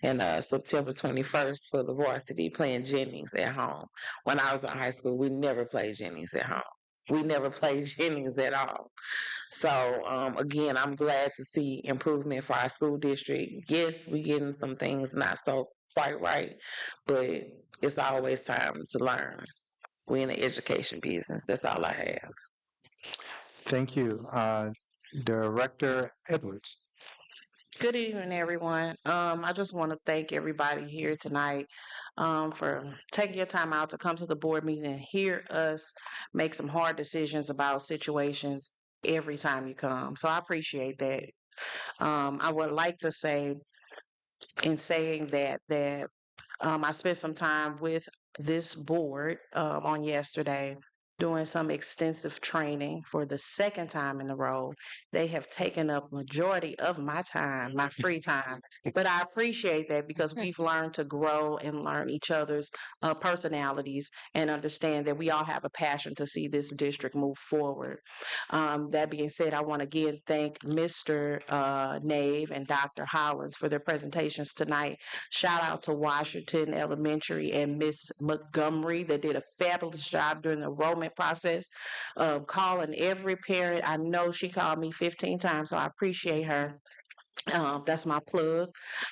and September 21st for the varsity playing Jennings at home. When I was in high school, we never played Jennings at home. We never played Jennings at all. So again, I'm glad to see improvement for our school district. Yes, we getting some things not so quite right, but it's always time to learn. We in the education business. That's all I have.
Thank you. Director Edwards.
Good evening, everyone. I just want to thank everybody here tonight for taking your time out to come to the board meeting and hear us make some hard decisions about situations every time you come. So I appreciate that. I would like to say, in saying that I spent some time with this board on yesterday doing some extensive training for the second time in a row. They have taken up majority of my time, my free time. But I appreciate that because we've learned to grow and learn each other's personalities and understand that we all have a passion to see this district move forward. That being said, I want to again thank Mr. Nave and Dr. Hollins for their presentations tonight. Shout out to Washington Elementary and Miss Montgomery that did a fabulous job during the enrollment process, calling every parent. I know she called me 15 times, so I appreciate her. That's my plug.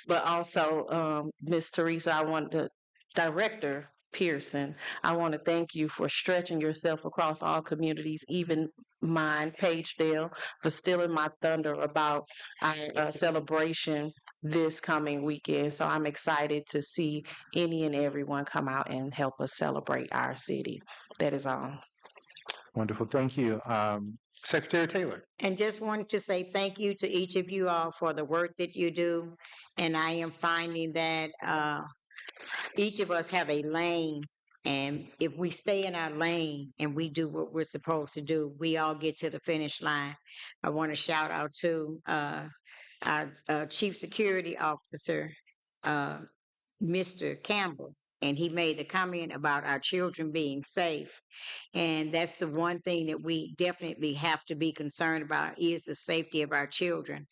But also, Miss Teresa, I want to, Director Pearson, I want to thank you for stretching yourself across all communities, even mine, Pagedale, for stealing my thunder about our celebration this coming weekend. So I'm excited to see any and everyone come out and help us celebrate our city. That is all.
Wonderful. Thank you. Secretary Taylor.
And just wanted to say thank you to each of you all for the work that you do. And I am finding that each of us have a lane. And if we stay in our lane and we do what we're supposed to do, we all get to the finish line. I want to shout out to our Chief Security Officer, Mr. Campbell, and he made a comment about our children being safe. And that's the one thing that we definitely have to be concerned about is the safety of our children.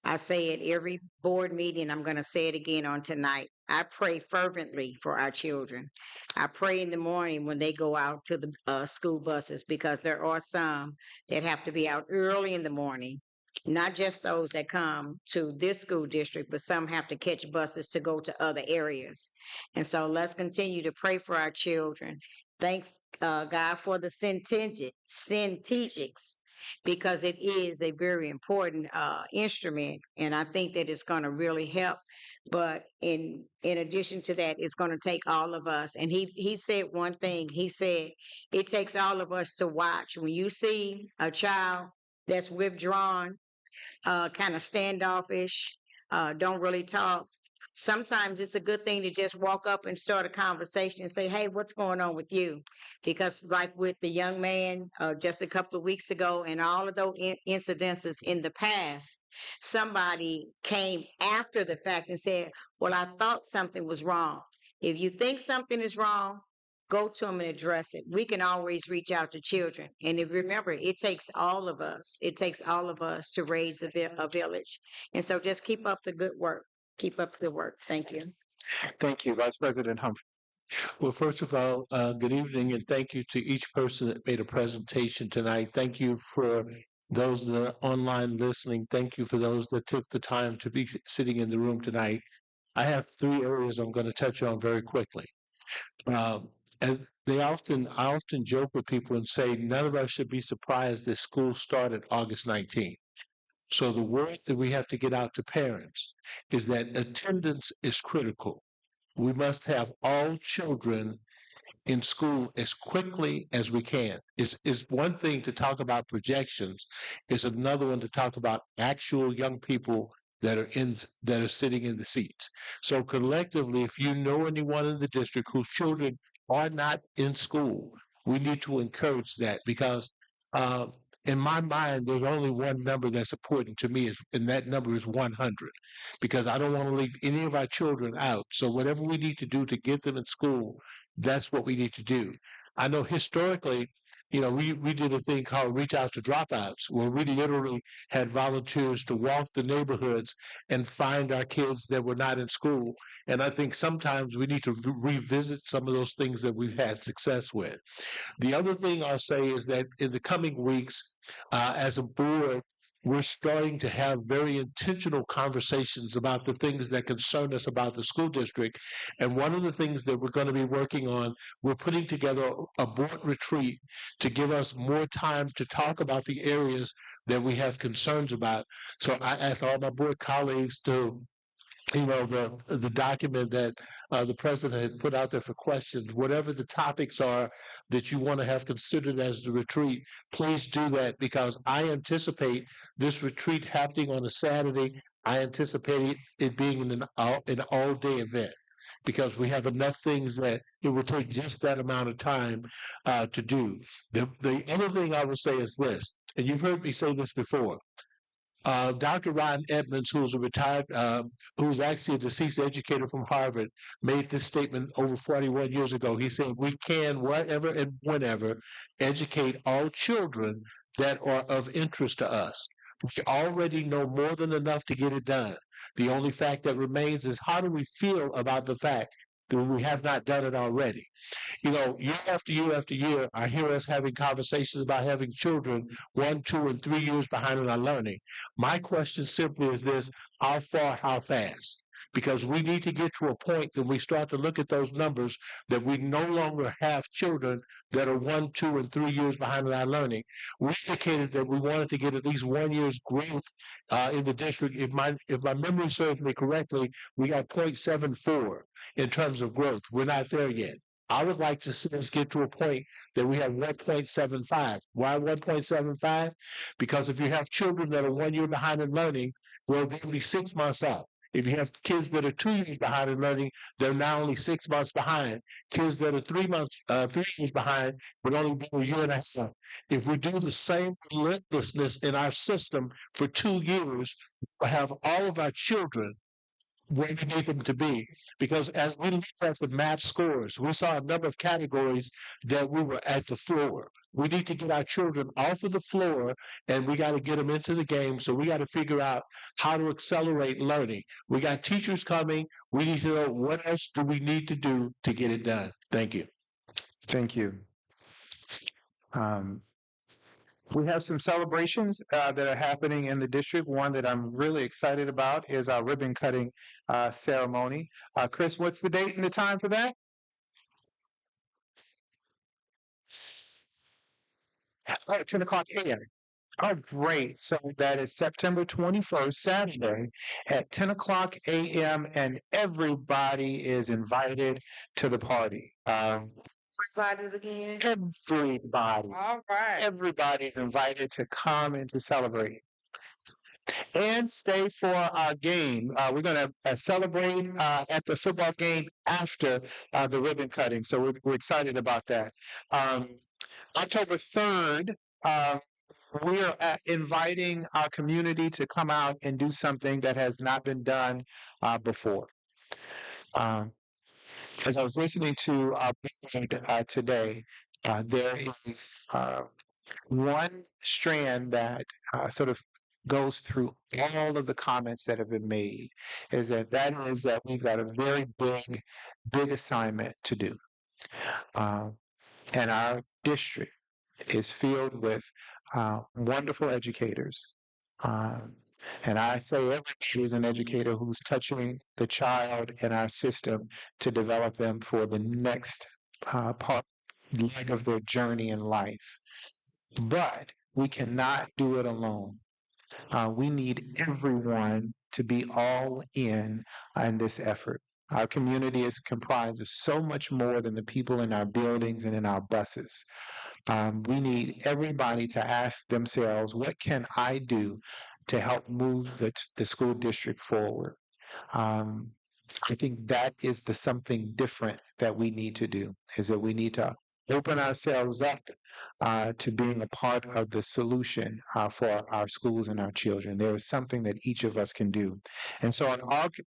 I say at every board meeting, I'm going to say it again on tonight. I pray fervently for our children. I pray in the morning when they go out to the school buses because there are some that have to be out early in the morning. Not just those that come to this school district, but some have to catch buses to go to other areas. And so let's continue to pray for our children. Thank God for the Centegics because it is a very important instrument, and I think that it's going to really help. But in addition to that, it's going to take all of us. And he said one thing. He said it takes all of us to watch. When you see a child that's withdrawn, kind of standoffish, don't really talk. Sometimes it's a good thing to just walk up and start a conversation and say, "Hey, what's going on with you?" Because, like with the young man just a couple of weeks ago, and all of those incidences in the past, somebody came after the fact and said, "Well, I thought something was wrong." If you think something is wrong, go to them and address it. We can always reach out to children. And if remember, it takes all of us. It takes all of us to raise a village. And so just keep up the good work. Keep up the work. Thank you.
Thank you, Vice President Humphrey.
Well, first of all, good evening, and thank you to each person that made a presentation tonight. Thank you for those that are online listening. Thank you for those that took the time to be sitting in the room tonight. I have three areas I'm going to touch on very quickly. As I often joke with people and say none of us should be surprised that school started August 19th. So the word that we have to get out to parents is that attendance is critical. We must have all children in school as quickly as we can. It's one thing to talk about projections. It's another one to talk about actual young people that are sitting in the seats. So collectively, if you know anyone in the district whose children are not in school, we need to encourage that because in my mind, there's only one number that's important to me, and that number is 100, because I don't want to leave any of our children out. So whatever we need to do to get them in school, that's what we need to do. I know historically, we did a thing called Reach Out to Dropouts, where we literally had volunteers to walk the neighborhoods and find our kids that were not in school. And I think sometimes we need to revisit some of those things that we've had success with. The other thing I'll say is that in the coming weeks, as a board, we're starting to have very intentional conversations about the things that concern us about the school district. And one of the things that we're going to be working on, we're putting together a board retreat to give us more time to talk about the areas that we have concerns about. So I asked all my board colleagues to the document that the president had put out there for questions, whatever the topics are that you want to have considered as the retreat, please do that because I anticipate this retreat happening on a Saturday. I anticipate it being an all-day event because we have enough things that it will take just that amount of time to do. The other thing I would say is this, and you've heard me say this before. Dr. Ron Edmonds, who's who's actually a deceased educator from Harvard, made this statement over 41 years ago. He said, "We can, wherever and whenever, educate all children that are of interest to us. We already know more than enough to get it done. The only fact that remains is how do we feel about the fact that we have not done it already?" Year after year after year, I hear us having conversations about having children 1, 2, and 3 years behind in our learning. My question simply is this: how far, how fast? Because we need to get to a point that we start to look at those numbers that we no longer have children that are 1, 2, and 3 years behind in our learning. We indicated that we wanted to get at least 1 year's growth in the district. If my memory serves me correctly, we got 0.74 in terms of growth. We're not there yet. I would like to see us get to a point that we have 1.75. Why 1.75? Because if you have children that are 1 year behind in learning, well, they're only 6 months out. If you have kids that are 2 years behind in learning, they're now only 6 months behind. Kids that are 3 years behind would only be a year and a half. If we do the same relentlessness in our system for 2 years, we'll have all of our children where we need them to be. Because as we looked at the math scores, we saw a number of categories that we were at the floor. We need to get our children off of the floor and we got to get them into the game. So we got to figure out how to accelerate learning. We got teachers coming. We need to know what else do we need to do to get it done. Thank you.
Thank you. We have some celebrations that are happening in the district. One that I'm really excited about is our ribbon cutting ceremony. Chris, what's the date and the time for that? 10 o'clock a.m. Oh, great. So that is September 21st, Saturday at 10 o'clock a.m. and everybody is invited to the party.
Everybody again.
Everybody.
All right.
Everybody's invited to come and to celebrate. And stay for our game. We're going to celebrate at the football game after the ribbon cutting. So we're excited about that. October 3rd, we're inviting our community to come out and do something that has not been done before. As I was listening to our board today, there is one strand that sort of goes through all of the comments that have been made, is that we've got a very big assignment to do. And our district is filled with wonderful educators. And I say everybody is an educator who's touching the child in our system to develop them for the next leg of their journey in life. But we cannot do it alone. We need everyone to be all in this effort. Our community is comprised of so much more than the people in our buildings and in our buses. We need everybody to ask themselves, what can I do to help move the school district forward? I think that is the something different that we need to do, is that we need to open ourselves up to being a part of the solution for our schools and our children. There is something that each of us can do. And so on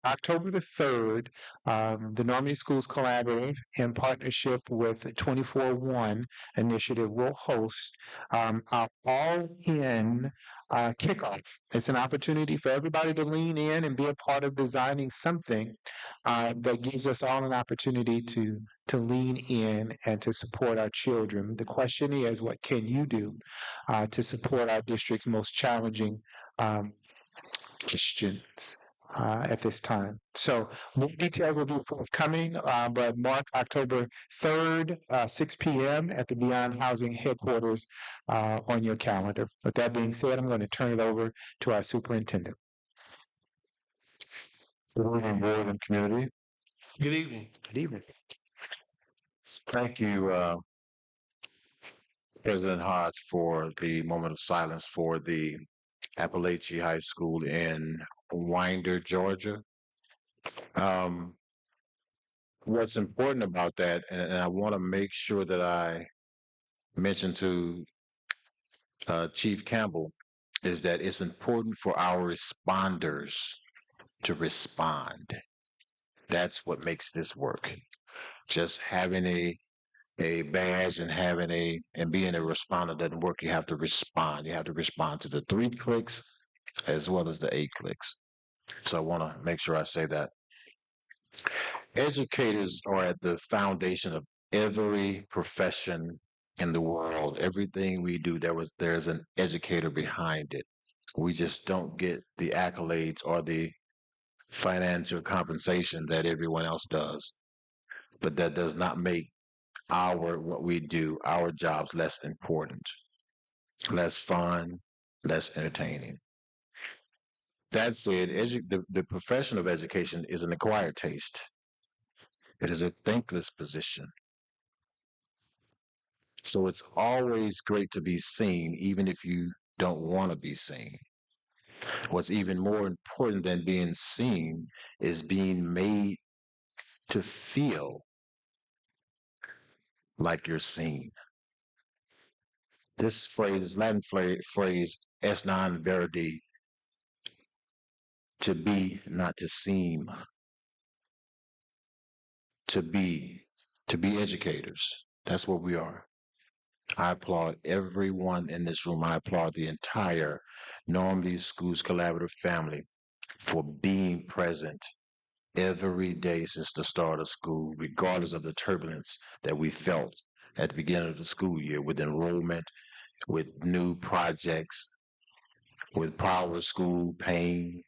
October the 3rd, the Normandy Schools Collaborative, in partnership with the 24-1 initiative, will host our all-in kickoff. It's an opportunity for everybody to lean in and be a part of designing something that gives us all an opportunity to lean in and to support our children. The question is, what can you do to support our district's most challenging students at this time? So more details will be forthcoming, but mark October 3rd, 6 p.m. at the Beyond Housing headquarters on your calendar. With that being said, I'm going to turn it over to our superintendent.
Good evening, board and community.
Good evening.
Good evening.
Thank you, President Hodge, for the moment of silence for the Appalachia High School in Winder, Georgia. What's important about that, and I want to make sure that I mention to Chief Campbell, is that it's important for our responders to respond. That's what makes this work. Just having a badge and being a responder doesn't work. You have to respond. You have to respond to the 3 clicks as well as the 8 clicks. So I want to make sure I say that. Educators are at the foundation of every profession in the world. Everything we do, there's an educator behind it. We just don't get the accolades or the financial compensation that everyone else does. But that does not make what we do, our jobs, less important, less fun, less entertaining. That said, the profession of education is an acquired taste. It is a thankless position. So it's always great to be seen, even if you don't want to be seen. What's even more important than being seen is being made to feel like you're seen. This phrase, Latin phrase, es non verdi, to be, not to seem, to be educators. That's what we are. I applaud everyone in this room. I applaud the entire Normandy Schools Collaborative family for being present every day since the start of school, regardless of the turbulence that we felt at the beginning of the school year with enrollment, with new projects, with Power School, pain,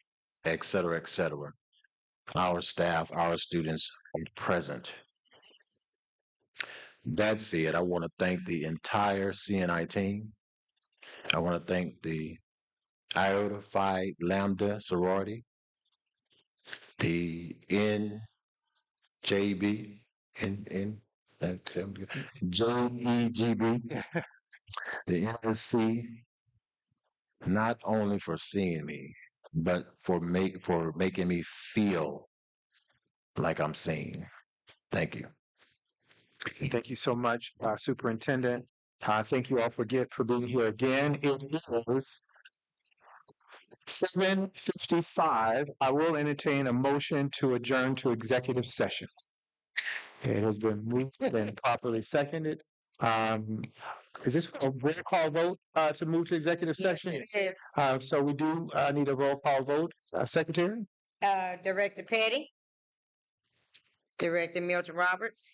et cetera, et cetera. Our staff, our students are present. That said, I want to thank the entire CNI team. I want to thank the Iota Phi Lambda sorority, the NJB, JEGB, the NSC, not only for seeing me, but for making me feel like I'm seen. Thank you.
Thank you so much, Superintendent. Thank you all for being here again. It is 7:55. I will entertain a motion to adjourn to executive session. It has been moved and properly seconded. Is this a roll call vote to move to executive session?
Yes.
So we do need a roll call vote. Secretary?
Director Petty, Director Milton Roberts,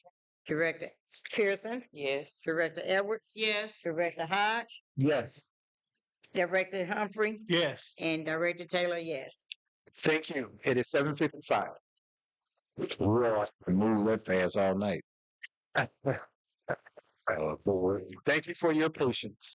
Director Pearson,
Yes.
Director Edwards,
Yes.
Director Hodge,
Yes.
Director Humphrey,
Yes.
and Director Taylor, yes.
Thank you. It is 7:55.
Move that fast all night.
Thank you for your patience.